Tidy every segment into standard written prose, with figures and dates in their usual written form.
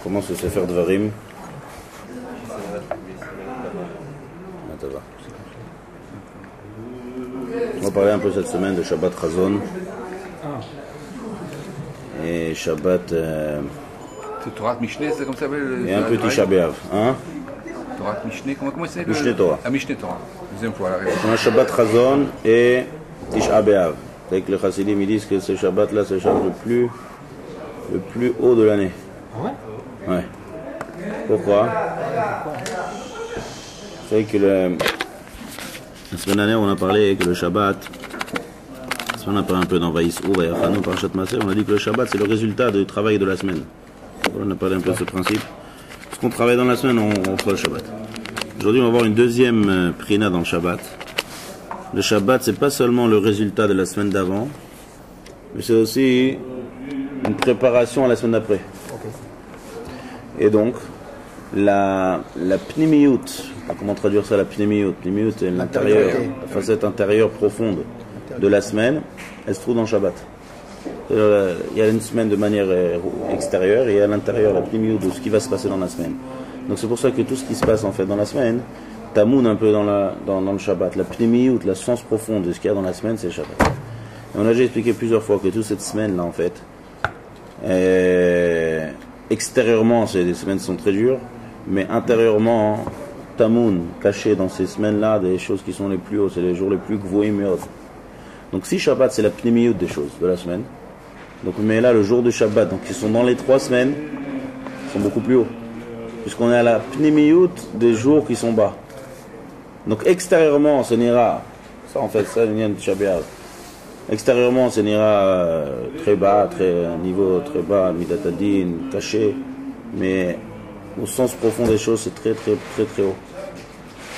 Comment se fait faire Dvarim? On va parler un peu cette semaine de Shabbat Chazon et Shabbat Torah Mishneh, c'est comme ça et un peu Tisha B'Av. Hein? Torah Mishneh, comment c'est le... Mishneh Torah. Ah, Mishneh Torah. Deuxième fois, la On a Shabbat Chazon et Tisha B'Av. Avec les Chassidim, ils disent que ce Shabbat là, c'est le Shabbat le plus haut de l'année. Ah ouais? Ouais. Pourquoi? Vous savez que la semaine dernière, on a parlé que le Shabbat, on a parlé un peu dans Vaïsou, Vaïachanu, Parashat Maaseh, on a dit que le Shabbat, c'est le résultat du travail de la semaine. On a parlé un peu de ce principe. Ce qu'on travaille dans la semaine, on fera le Shabbat. Aujourd'hui, on va voir une deuxième prina dans le Shabbat. Le Shabbat, c'est pas seulement le résultat de la semaine d'avant, mais c'est aussi une préparation à la semaine d'après. Et donc, la pnimiyut, comment traduire ça, la pnimiyut? Pnimiyut, c'est l'intérieur, la facette intérieure profonde de la semaine, elle se trouve dans le Shabbat. Il y a une semaine de manière extérieure et à l'intérieur, la pnimiyut de ce qui va se passer dans la semaine. Donc c'est pour ça que tout ce qui se passe en fait dans la semaine, tamoun un peu dans le Shabbat. La pnimiyut, la sens profonde de ce qu'il y a dans la semaine, c'est le Shabbat. Et on a déjà expliqué plusieurs fois que toute cette semaine-là, en fait, extérieurement, des semaines sont très dures, mais intérieurement, tamoun, caché dans ces semaines-là, des choses qui sont les plus hauts, c'est les jours les plus gvoim et hauts. Donc si Shabbat, c'est la pnimiyut des choses de la semaine, donc mais là, le jour de Shabbat, donc ils sont dans les 3 semaines, ils sont beaucoup plus hauts, puisqu'on est à la pnimiyut des jours qui sont bas. Donc extérieurement, ce n'ira, ça en fait, ça vient de Shabbat. Extérieurement, ce n'ira très bas, niveau très bas, midatadin, caché, mais au sens profond des choses, c'est très très très très haut.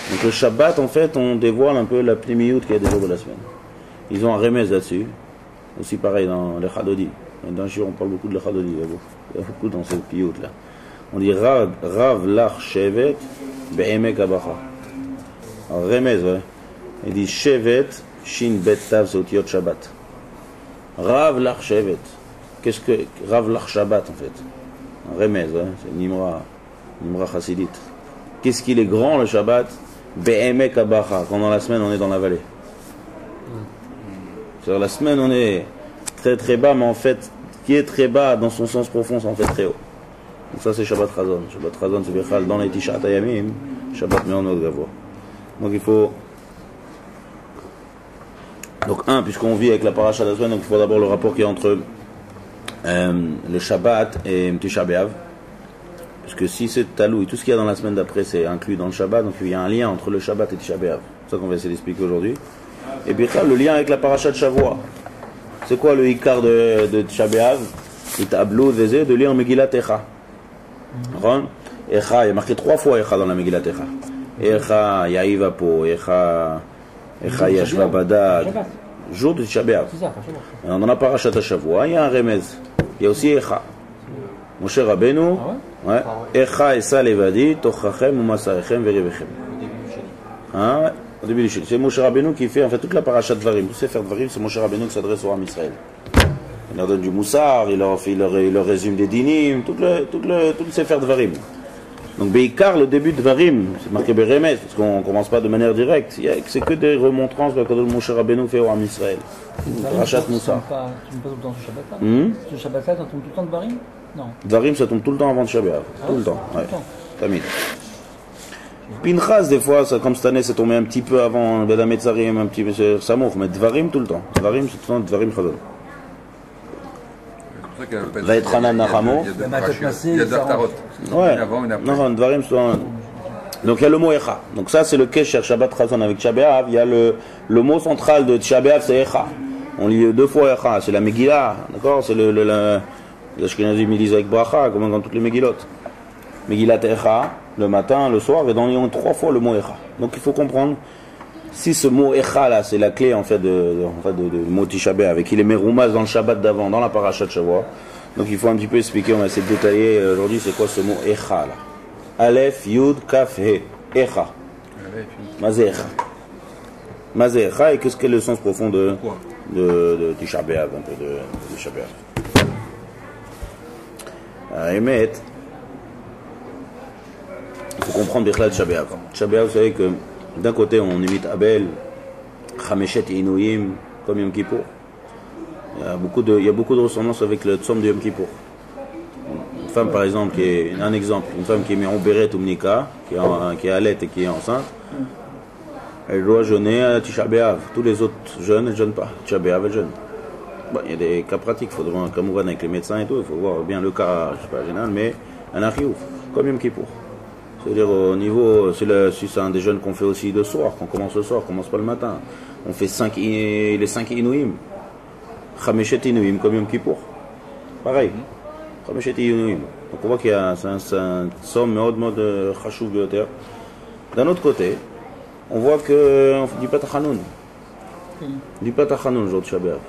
Donc le Shabbat, en fait, on dévoile un peu la pnimiyut qu'il y a des jours de la semaine. Ils ont un remez là-dessus, aussi pareil dans les Chadodi. Dans le jour, on parle beaucoup de la Chadodi, il y a beaucoup dans cette piyut là. On dit Rav lach shevet be'emek abacha. Alors remez, ouais. Il dit shevet shin bet tav sotiot Shabbat. Rav lach shevet. Qu'est-ce que Rav lach Shabbat en fait? Un remez, ouais. C'est Nimra chassidite. Qu'est-ce qu'il est grand le Shabbat? Be'emek abacha. Quand dans la semaine on est dans la vallée. C'est-à-dire la semaine on est très très bas, mais en fait, qui est très bas dans son sens profond, c'est en fait très haut. Donc ça c'est Shabbat Chazon. Shabbat Chazon c'est Bechal dans les Tishat Hayamim, Shabbat Me'onot Gavoa. Donc il faut... Donc puisqu'on vit avec la paracha de la semaine, donc il faut d'abord le rapport qu'il y a entre le Shabbat et Tisha B'Av. Parce que si c'est Talou et tout ce qu'il y a dans la semaine d'après c'est inclus dans le Shabbat, donc il y a un lien entre le Shabbat et Tisha B'Av. C'est ça qu'on va essayer d'expliquer aujourd'hui. Et puis le lien avec la paracha de Shavua. C'est quoi le Ikar de Tisha B'Av? Le tableau de lire en Megillat Echa. Echa, il y a marqué 3 fois Echa dans la Megillat Echa. Echa Ya'iva po, Echa Yashva Badad. Jour de Tisha B'Av. Dans la paracha de Shavua, il y a un remez. Il y a aussi Echa. Moshe Rabbeinu, Echa Esa Levadi, Tochachem Umasarichem Verivechem. Au début du Shil. C'est Moshe Rabbeinu qui fait en fait toute la paracha de Dvarim. Tout Sefer Dvarim, c'est Moshe Rabbeinu qui s'adresse au Ham Israël. Il leur donne du moussar, il leur résume des dinim, tout le Sefer Dvarim. Donc Beikar, le début de Dvarim, c'est marqué Beremet, parce qu'on ne commence pas de manière directe. C'est que des remontrances que Moshe Rabbeinu fait au Ham Israël. Parachat Moussar. Tu ne pas tout le temps ce Shabbat-là? Ce Shabbat-là, ça tombe tout le temps de Dvarim? Non. Dvarim, ça tombe tout le temps avant de Shabbat. Tout le temps. Ouais. Tamid. Pinchas, des fois, ça, comme cette année, c'est tombé un petit peu avant Bedametzarim, un petit peu Samour, mais Dvarim tout le temps. Dvarim, c'est tout le temps Dvarim Chazon. Va être Hanan Naramo. Il y a Dartarot. Ouais. Non, Dvarim, c'est donc il y a le mot Echa. Donc ça, c'est le Kesher Shabbat Chazon avec Tisha B'Av. Il y a le mot central de Tisha B'Av, c'est Echa. On lit 2 fois Echa. C'est la Megillah, d'accord? C'est l'Ashkenazim, ils lisent avec Bracha, comme dans toutes les Megillot. Megillat Echa, le matin, le soir, et dans les 3 fois le mot Echa. Donc il faut comprendre, si ce mot Echa là, c'est la clé en fait de mot Tisha B'Av, avec il est meroumaz dans le Shabbat d'avant, dans la paracha de Shavua. Donc il faut un petit peu expliquer, on va essayer de détailler aujourd'hui c'est quoi ce mot Echa là. Aleph, Yud, Kaf, He, Echa. Mazé Echa. Mazé Echa, et qu'est-ce que est le sens profond de Tisha B'Av, un peu de Tisha B'Av. Emet, il faut comprendre Birklal Tisha B'Av. Tisha B'Av, vous savez que d'un côté on imite Abel, Chameshet et Inouïm, comme Yom Kippour. Il y a beaucoup de ressemblances avec le Tzom de Yom Kippour. Une femme par exemple, un exemple, une femme qui est en Beret ou Mnika, qui est à l'aide et qui est enceinte, elle doit jeûner à Tisha B'Av. Tous les autres jeûnent, elles ne jeûnent pas. Tisha B'Av, elles jeûnent. Bon, il y a des cas pratiques, il faudra comme on va avec les médecins et tout, il faut voir bien le cas, je ne sais pas, général, mais un achiouf, comme Yom Kippour. C'est-à-dire au niveau, si c'est un des jeûnes qu'on fait aussi de soir, qu'on commence le soir, on commence pas le matin. On fait les 5 Inouïm. Chameshet Inouïm, comme Yom Kippour. Pareil. Chameshet Inouïm. Donc on voit qu'il y a un somme mode chachouv bioter. D'un autre côté, on voit qu'on ne dit pas Tachanoun. On ne dit pas Tachanoun le jour de Tisha B'Av.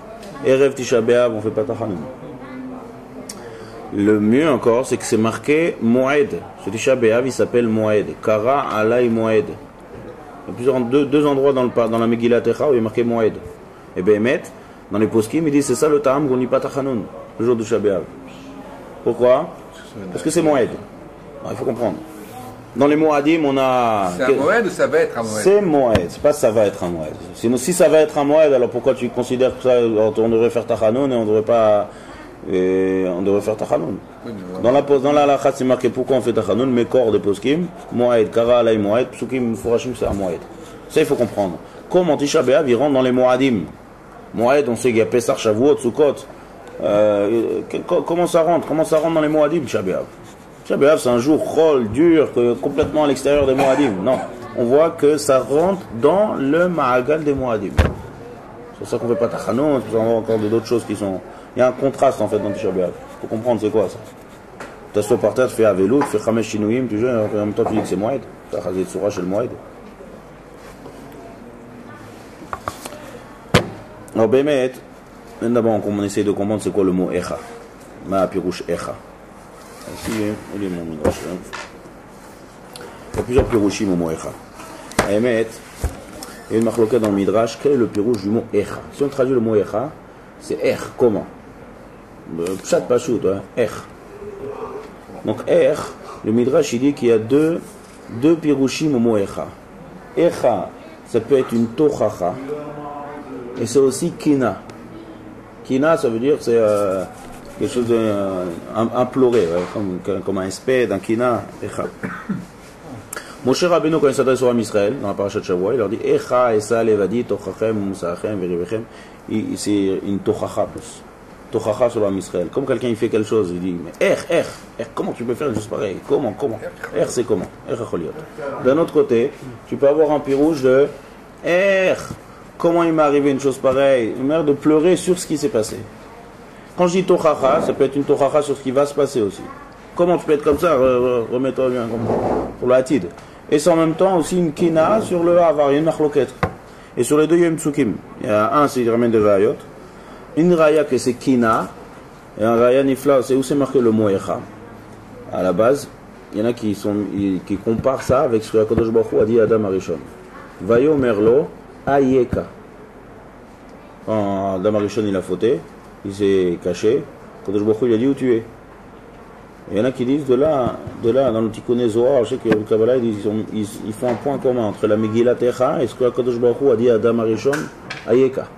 Erev Tisha B'Av, on ne fait pas Tachanoun. Le mieux encore, c'est que c'est marqué Moed. Ce Tisha B'Av, il s'appelle Moed. Kara Alay Moed. Il y a deux endroits dans la Megillah Techa où il est marqué Moed. Et Behemet, dans les poskim, il dit c'est ça le Ta'am qu'on ne dit pas Tachanoun le jour de Tisha B'Av. Pourquoi? Parce que c'est Moed. Il faut comprendre. Dans les Moadim, on a. C'est un Moed ou ça va être un Moed? C'est Moed, c'est pas ça va être un Moed. Sinon, si ça va être un Moed, alors pourquoi tu considères que ça, on devrait faire Tachanoun et on devrait pas. On devrait faire Tachanoun. Oui, dans la halakha, c'est marqué pourquoi on fait Tachanoun, mais corps de poskim, Moed, Kara alay Moed, Psukim, Fourachim, c'est un Moed. Ça, il faut comprendre. Comment Tisha B'Av, il rentre dans les Moadim. Moed, on sait qu'il y a Pessah, Shavuot, Sukkot. Comment ça rentre dans les Moadim, Tisha B'Av? Tisha B'Av, c'est un jour chol, dur, complètement à l'extérieur des Moadim. Non, on voit que ça rentre dans le Ma'agal des Moadim. C'est pour ça qu'on ne fait pas Tachanoun, c'est pour ça qu'on voit encore d'autres choses qui sont... Il y a un contraste en fait dans Tisha B'Av. Il faut comprendre c'est quoi ça. Tu t'assois par terre, tu fais Avelou, tu fais Chamesh Shinouim, tu jeûnes, en même temps tu dis que c'est Moed. Tu as Chazit Soura chez le Moed. Alors Bémet, d'abord on essaie de comprendre c'est quoi le mot Echa. Ma Pirouche Echa. Ici, il est mon midrash. Il y a plusieurs pirouchim au mot Echa. Bémet, il y a une marloquette dans le midrash. Quel est le pirouche du mot Echa? Si on traduit le mot Echa, c'est Er, comment? Pshat Pachout, Er. Donc Er, le midrash il dit qu'il y a deux pirouchim au mot Echa. Echa, ça peut être une tochacha. Et c'est aussi Kina. Kina, ça veut dire c'est quelque chose d'implorer, comme un espèce d'un Kina. Echa. Moshe Rabbeinu, quand il s'adresse au Ham Israël, dans la parashat de Shavua, il leur dit Echa, Esa, Levadi, Tochachem, Musachem, Verivechem. C'est une Tochacha plus. Tochacha sur le Ham Israël. Comme quelqu'un il fait quelque chose, il dit mais comment tu peux faire une chose pareille? Comment? C'est comment? D'un autre côté, tu peux avoir un pirouge de comment il m'est arrivé une chose pareille? Une manière de pleurer sur ce qui s'est passé. Quand je dis Tochacha, ça peut être une Tochacha sur ce qui va se passer aussi. Comment tu peux être comme ça? Remets-toi bien pour le Hatid. Et c'est en même temps aussi une Kina sur le Avar, il y a une Machloket. Et sur les deux, il y a une Psukim. Il y a un, c'est il ramène de Vayot. Une Raya que c'est Kina. Et un Raya Nifla, c'est où c'est marqué le mot Echa. À la base, il y en a qui comparent ça avec ce que Kadosh Baruch Hu a dit à Adam Arishon. Vayo Merlo Ayeka. Quand Adam Arishon il a fauté, il s'est caché. Kadosh Baruch Hu il a dit où tu es. Il y en a qui disent de là dans le Tikkun Zohar, je sais que le Kabbalah ils font un point commun entre la Megillat Echa et ce que Kadosh Baruch Hu a dit à Adam Arishon, Ayeka.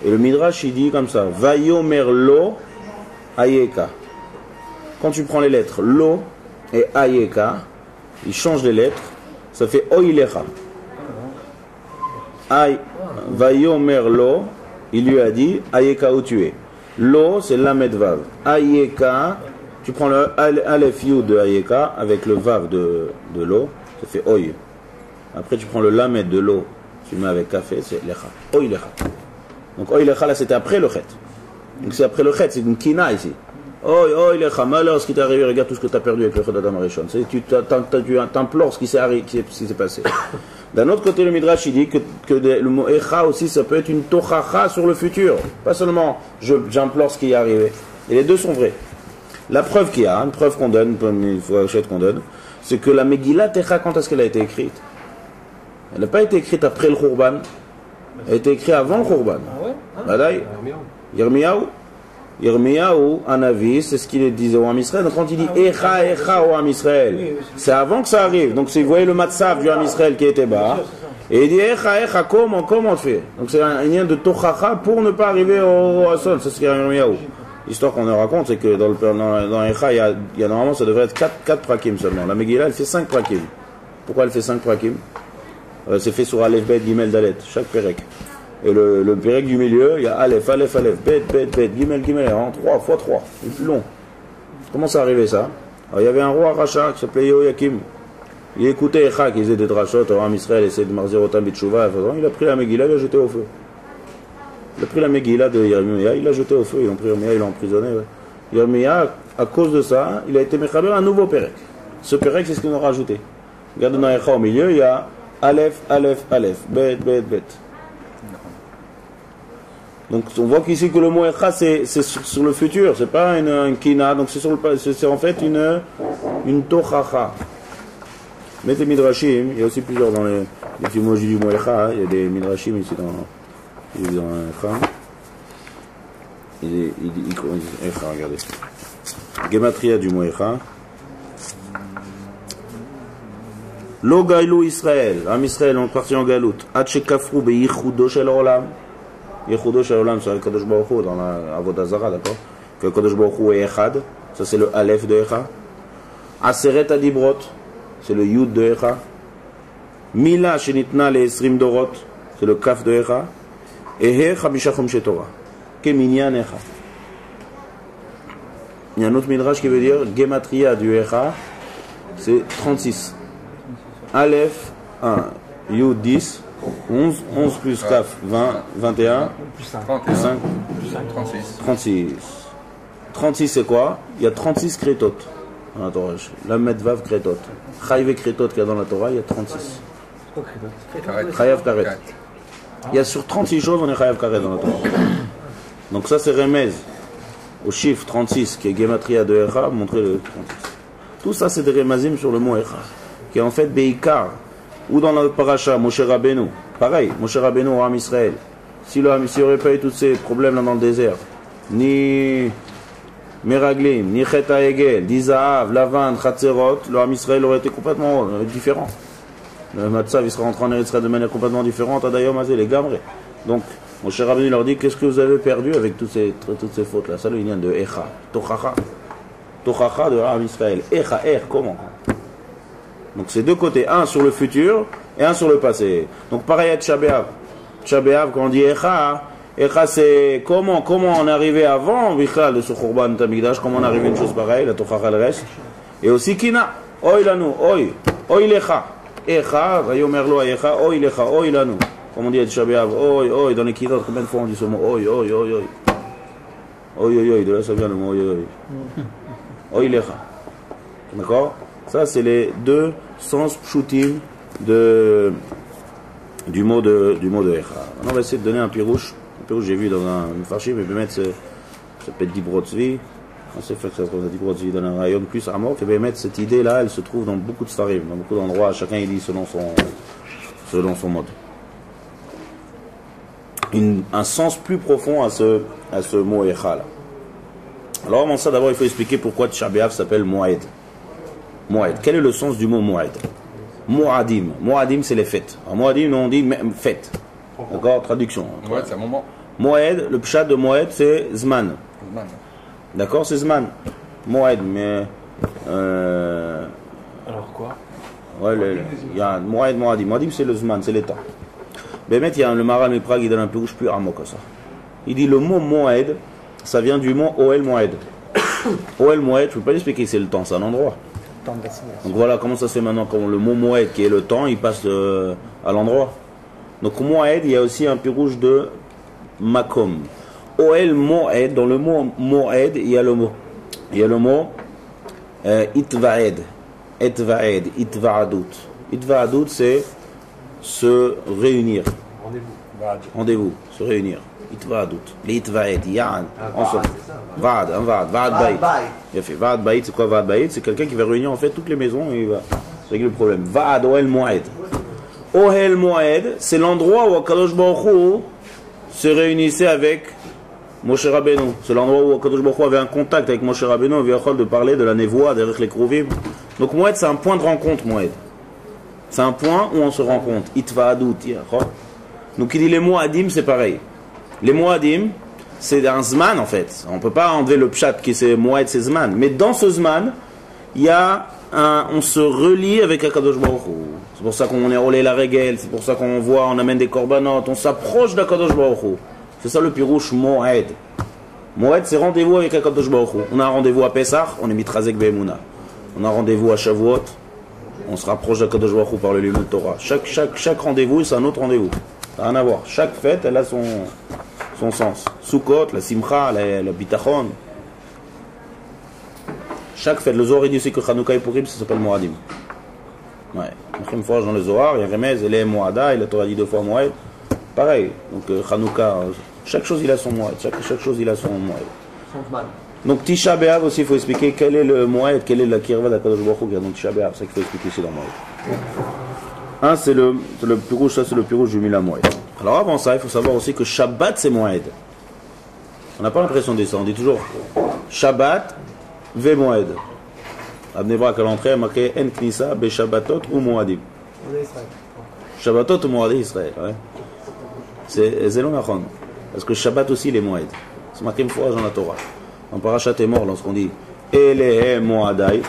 Et le Midrash il dit comme ça, Vayomer Lo Ayeka. Quand tu prends les lettres Lo et Ayeka, il change les lettres, ça fait Oilecha. Vayomer Lo, il lui a dit Ayeka où tu es. Lo c'est Lamed Vav. Ayeka, tu prends le Aleph Yud de Ayeka avec le Vav de Lo, ça fait Oy. Après tu prends le Lamed de Lo, tu mets avec Café, c'est Lecha. Oy Lecha. Donc Oy Lecha là c'était après le Chet. Donc c'est après le Chet, c'est une Kina ici. Oy Lecha, malheur ce qui t'est arrivé, regarde tout ce que tu as perdu avec le Chet d'Adam Arishon. Tu t'implores ce qui s'est passé. D'un autre côté, le Midrash il dit que le mot Echa aussi ça peut être une Tochacha sur le futur. Pas seulement j'implore ce qui est arrivé. Et les deux sont vrais. La preuve qu'il y a, une preuve qu'on donne, une fourchette qu'on donne, c'est que la Megillah Echa, quand est-ce qu'elle a été écrite? Elle n'a pas été écrite après le Khurban, elle a été écrite avant le Khurban. Badaï, Yirmiyahu. Yirmiyahu, un avis, c'est ce qu'il disait au Ham Israël. Donc quand il dit Echa, Echa au Ham Israël, c'est avant que ça arrive. Donc vous voyez le matzav du Ham Israël qui était bas. Et il dit Echa, Echa, comment on fait? Donc c'est un lien de Tochacha pour ne pas arriver au Hasson. C'est ce qu'il y a Yirmiyahu. L'histoire qu'on nous raconte, c'est que dans Echa, il y a normalement, ça devrait être 4 prakim seulement. La Megillah, elle fait 5 prakim. Pourquoi elle fait 5 prakim? C'est fait sur Aleph, Bet, Gimel, Dalet, chaque perek. Et le perek du milieu, il y a Aleph, Aleph, Aleph, Bet, Bet, Bet, Gimel, Gimel, en 3 fois 3. C'est plus long. Comment ça arrivait ça? Alors, il y avait un roi Racha qui s'appelait Yehoyakim. Il écoutait Echa qui faisait des drachot, Oram Israël essayait de marzer Otam Bitshuva. Il a pris la Megillah, il l'a jeté au feu. Il a pris la Megillah de Yirmiyahu, il l'a jeté au feu. Ils l'ont pris Yirmiyahu, ils l'ont emprisonné. Ouais. Yirmiyahu, à cause de ça, il a été mechaber un nouveau perek. Ce perek, c'est ce qu'ils ont rajouté. Regardez dans Echa au milieu, il y a Aleph, Aleph, Aleph, Bet, Bet, Bet. Donc on voit qu'ici que le mot Echa c'est sur le futur, c'est pas une kina, donc c'est en fait une tochacha. Mais les midrashim, il y a aussi plusieurs dans les étymologies du mot Echa, il y a des midrashim ici dans Echa. Il dit Echa, regardez. Gematria du mot Echa. Lo gailou Israël, Am Israël on est parti en galout. Atche kafrou be yichudo shel olam. Yichudo shel olam, c'est le Kadosh Baruch Hu dans la Avodah Zarah, d'accord? Que le Kadosh Baruch Hu est Echad, ça c'est le Aleph de Echa. Aseret Adibrot, c'est le Yud de Echa. Mila shenitna le Esrim Dorot, c'est le Kaf de Echa. Ehe Chamisha Chomshe Torah, Keminyan Echa. Il y a un autre midrash qui veut dire Gematria du Echa, c'est 36. Aleph 1, Yud 10, 11 plus Kaf 20, 21, Plus 5. 5, 36. 36. 36 c'est quoi? Il y a 36 crétot dans la Torah. La Medvav crétot. Chayiv crétot qu'il y a dans la Torah, il y a 36. C'est quoi Crétot? Chayav karet. Il y a sur 36 choses, on est Chayav karet dans la Torah. Donc ça c'est remez au chiffre 36 qui est Gematria de Echa, montrer le 36. Tout ça c'est des remazim sur le mot Echa. Qui est en fait Beikar, ou dans notre paracha, Moshe Rabbeinu. Pareil, Moshe Rabbeinu au Ham Israël. S'il n'y aurait pas eu tous ces problèmes là dans le désert, ni Meraglim, ni Chet HaEgel, ni Zahav, Lavan, Chatzerot, le Ham Israël aurait été complètement différent. Le Matzav, il serait rentré en Eretz Israël de manière complètement différente, Adayom Azé, les Gamré. Donc, Moshe Rabbeinu leur dit, qu'est-ce que vous avez perdu avec toutes ces fautes là? Ça, le lien de Echa, Tochacha. Tochacha de Ham Israël. Echa, comment? Donc c'est deux côtés, un sur le futur et un sur le passé. Donc pareil avec Tisha B'Av. Tisha B'Av, quand on dit Echa, Echa c'est comment on est arrivé avant Bichal de ce Khurban Tamikdash, comment on est arrivé à une chose pareille, la Tochacha le reste. Et aussi Kina, Oy lanu, Oy lecha. Echa, Vayomer lo Echa, Oy lecha, Oy lanu. Comme on dit à Tisha B'Av, Oy, dans les Kidot, combien de fois on dit ce mot Oy. De là ça vient le mot Oy lecha. D'accord? Ça, c'est les deux sens pshutim du mot de Echa. Maintenant, on va essayer de donner un pirouche. Un pirouche, j'ai vu dans un farchi, mais peut mettre ça peut être Dibrotzvi. On sait faire que ça se trouve Dibrotzvi dans un rayon plus amok. Et bien mettre cette idée-là, elle se trouve dans beaucoup de starim, dans beaucoup d'endroits. Chacun il dit selon son mode. Un sens plus profond à ce mot Echa là. Alors avant ça, d'abord, il faut expliquer pourquoi Tisha B'Av s'appelle Moed. Moed. Quel est le sens du mot Moed? Moadim. Moadim, c'est les fêtes. Alors, Moadim, nous on dit fête. D'accord? Traduction. Ouais, c'est un moment. Moed, le pshat de Moed, c'est Zman. D'accord? C'est Zman. Moed, mais. Alors quoi? Ouais, il y a Moed, Moadim. Moadim, c'est le Zman, c'est les temps. Mais il y a le Maral Miprag, il donne un peu plus ramo que ça. Il dit le mot Moed, ça vient du mot Oel Moed. Oel Moed, je ne peux pas expliquer, c'est le temps, c'est un endroit. Donc voilà comment ça se fait maintenant, quand le mot Moed qui est le temps, il passe à l'endroit. Donc Moed, il y a aussi un pirouge de Makom. Oel Moed, dans le mot Moed, il y a le mot Itvaed, Itvaadut. Itvaadut, c'est se réunir. Rendez-vous, se réunir. Itvaadut. Les Itvaed, Yan, ensemble. Vaad Baït. Il a fait Vaad Baït, c'est quoi Vaad Baït? C'est quelqu'un qui va réunir en fait toutes les maisons et il va régler le problème. Vaad Ohel Moed. Ohel Moed, c'est l'endroit où Akadosh Baruch Hu se réunissait avec Moshe Rabbeinu, c'est l'endroit où Akadosh Baruch Hu avait un contact avec Moshe Rabbeinu, de parler de la névoie, derrière les Kruvim. Donc Moed, c'est un point de rencontre, Moed. C'est un point où on se rencontre. Itva Adut. Donc il dit les Moadim, c'est pareil. Les Moadim, c'est un Zman en fait. On ne peut pas enlever le Pshat qui c'est Moed, c'est Zman. Mais dans ce Zman, il y a on se relie avec Akadosh Baruch Hu. C'est pour ça qu'on est roulé la règle, c'est pour ça qu'on voit, on amène des corbanotes, on s'approche d'Akadosh Baruch Hu. C'est ça le pirouche Moed. Moed, c'est rendez-vous avec Akadosh Baruch Hu. On a un rendez-vous à Pessah, on est mitrazek be'emunah. On a un rendez-vous à Shavuot, on se rapproche d'Akadosh Baruch Hu par le Limud Torah. Chaque rendez-vous, c'est un autre rendez-vous. Ça n'a rien à voir. Chaque fête, elle a son sens. Sukkot, la Simcha, la Bitachon. Chaque fête, le Zohar dit aussi que Chanukah et Purim, ça s'appelle Moadim. Ouais. Une fois dans le Zohar, il y a Remez, il est Moada, et la Torah dit 2 fois Moed. Pareil. Donc Chanukah, chaque chose il a son Moed. Chaque chose il a son Moed. Donc Tisha B'Av aussi, il faut expliquer quel est le Moed, quelle est la Kirva d'Akadosh Baruch Hu. Donc Tisha B'Av, c'est ça qu'il faut expliquer ici dans Moed. Un, c'est le plus rouge, ça c'est le plus rouge du Mila Moed. Alors avant ça, il faut savoir aussi que Shabbat c'est Moed. On n'a pas l'impression de ça, on dit toujours Shabbat ve Moed. Abnei Brak à l'entrée a marqué En Knissa be Shabbatot ou Moadim. Shabbatot ou Moadim Israël. Ouais. C'est Zelon Achon. Parce que Shabbat aussi il est Moed. C'est marqué une fois dans la Torah. En Parashat est mort lorsqu'on dit Elehe Moadai.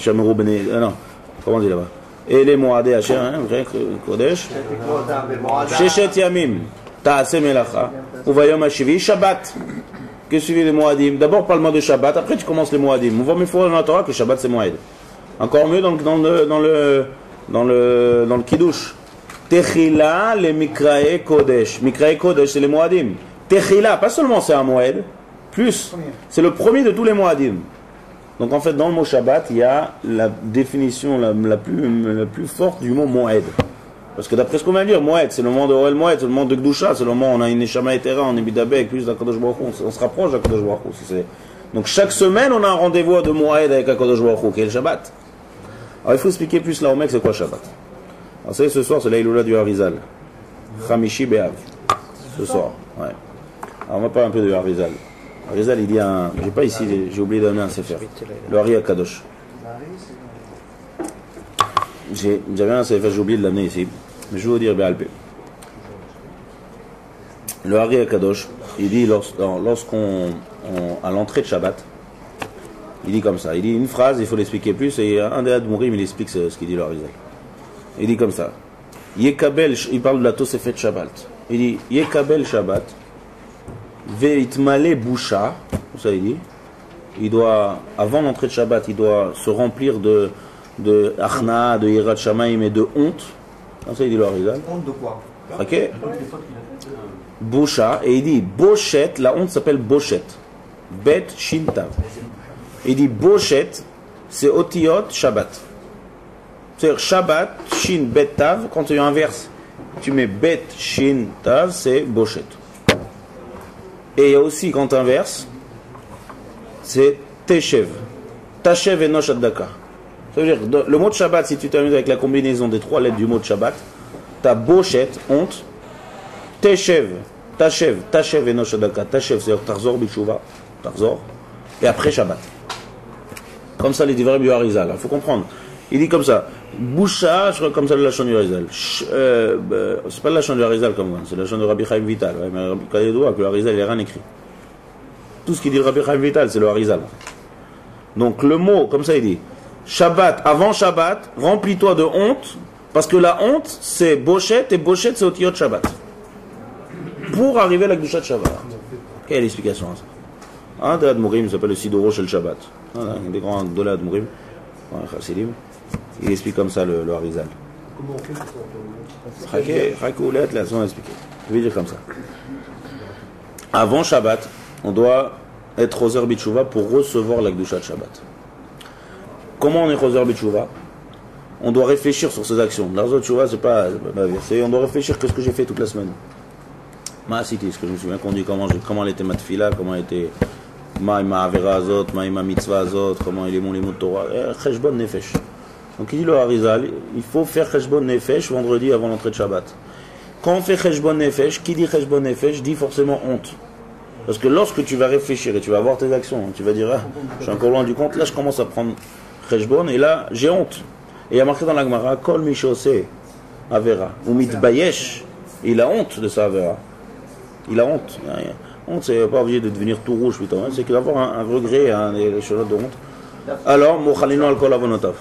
Non, comment on dit là-bas? Ele Moadai Asher, Kodesh. Sheshet Yamim. Ta'ase Melacha. Uvayom Hashivi. Shabbat. Que suivi les Moadim. D'abord parle-moi de Shabbat, après tu commences les Moadim. On voit une fois dans la Torah que Shabbat c'est Moed. Encore mieux dans le Kiddush. Techila le Mikrae Kodesh. Mikrae Kodesh c'est les Moadim. Techila, pas seulement c'est un Moed, plus c'est le premier de tous les Moadim. Donc en fait dans le mot Shabbat il y a la définition la plus forte du mot Moed. Parce que d'après ce qu'on vient de dire, Moed, c'est le monde de Orel Moed, c'est le monde de Gdusha, c'est le monde où on a une Neshama Etera, on est Bidabek, plus d'Akadosh Baruch Hu, on se rapproche d'Akadosh Baruch Hu. Donc chaque semaine, on a un rendez-vous de Moed avec Akadosh Baruch Hu, qui est le Shabbat. Alors il faut expliquer plus là au mec, c'est quoi Shabbat. Alors c'est ce soir, c'est l'Aïloula du Harizal. Chamishi Be'av. Ce soir, ouais. Alors on va parler un peu de Harizal. Harizal, il dit un. J'ai pas ici, j'ai oublié d'amener un Sefer. Le Hari Akadosh. J'avais un Sefer, j'ai oublié de l'amener ici. Mais je vais vous dire, Béalpé. Le Hari Akadosh, il dit lorsqu'on à l'entrée de Shabbat, il dit comme ça. Il dit une phrase, il faut l'expliquer plus. Et un des Admourim, il explique ce qu'il dit le Harizal. Il dit comme ça. Yekabel, il parle de la Tosefet Shabbat. Il dit Yekabel Shabbat, Veitmale Boucha. Ça il dit. Il doit, avant l'entrée de Shabbat, il doit se remplir de Achna, de Yirat Shamaim et de honte. Ça il dit le Harizal. Honte de quoi? Ok. Boucha. Et il dit Bochet, la honte s'appelle Bochet. Bet Shintav. Il dit Bochet, c'est Otiyot Shabbat. C'est-à-dire Shabbat, Shin, Bet, Tav, quand tu inverses, tu mets Bet, Shin, Tav, c'est Bochet. Et il y a aussi, quand tu inverses, c'est Teshev. Tashev et Nosh Addaka. Ça veut dire, le mot de Shabbat, si tu t'amuses avec la combinaison des 3 lettres du mot de Shabbat, tu as Bochet, honte, Teshev, Tashev et Nosh Addaka. Tashev, c'est-à-dire Tarzor, Bishuva, Tarzor, et après Shabbat. Comme ça, les divers du Harizal. Il faut comprendre. Il dit comme ça. Boucha, je crois comme ça le Lachon du Harizal. C'est pas le Lachon du Harizal comme moi, c'est le Lachon de Rabbi Chaim Vital. Ouais, mais Rabbi Kadedoua, que le Harizal, il n'y a rien écrit. Tout ce qu'il dit le Rabbi Chaim Vital, c'est le Harizal. Donc le mot, comme ça il dit, Shabbat, avant Shabbat, remplis-toi de honte, parce que la honte, c'est Bochet, et Bochet, c'est Otiyot Shabbat. Pour arriver à la Gdusha de Shabbat. Quelle est l'explication à ça? Un des Admourim, il s'appelle le Sidoro Shel Shabbat. Un des grands de l'Admourim, Chassidim. Il explique comme ça le Harizal. Comment on fait pour ça? Je vais dire comme ça. Avant Shabbat, on doit être Roser Bitshuva pour recevoir la Gdusha de Shabbat. Comment on est Roser Bitshuva? On doit réfléchir sur ses actions. La Roser Bitshuva, c'est pas on doit réfléchir qu'est-ce que j'ai fait toute la semaine. Ma cité, ce que je me souviens qu'on dit comment elle était ma tefila, comment elle était ma avera azot, ma mitzvah azot, comment il est mon limud Torah, cheshbon nefesh. Donc il dit le Harizal, il faut faire cheshbon nefesh vendredi avant l'entrée de Shabbat. Quand on fait cheshbon nefesh, qui dit cheshbon nefesh dit forcément honte. Parce que lorsque tu vas réfléchir et tu vas voir tes actions, tu vas dire, ah, je suis encore loin du compte, là je commence à prendre Cheshbon et là j'ai honte. Et il y a marqué dans la Gemara, Kol Mishosé Avera, ou Mitbayesh, il a honte de sa Avera. Il a honte. Honte, c'est pas obligé de devenir tout rouge, putain, hein, c'est qu'il va avoir un regret, des choses de honte. Alors, Mochalino al-Kol Avonotav.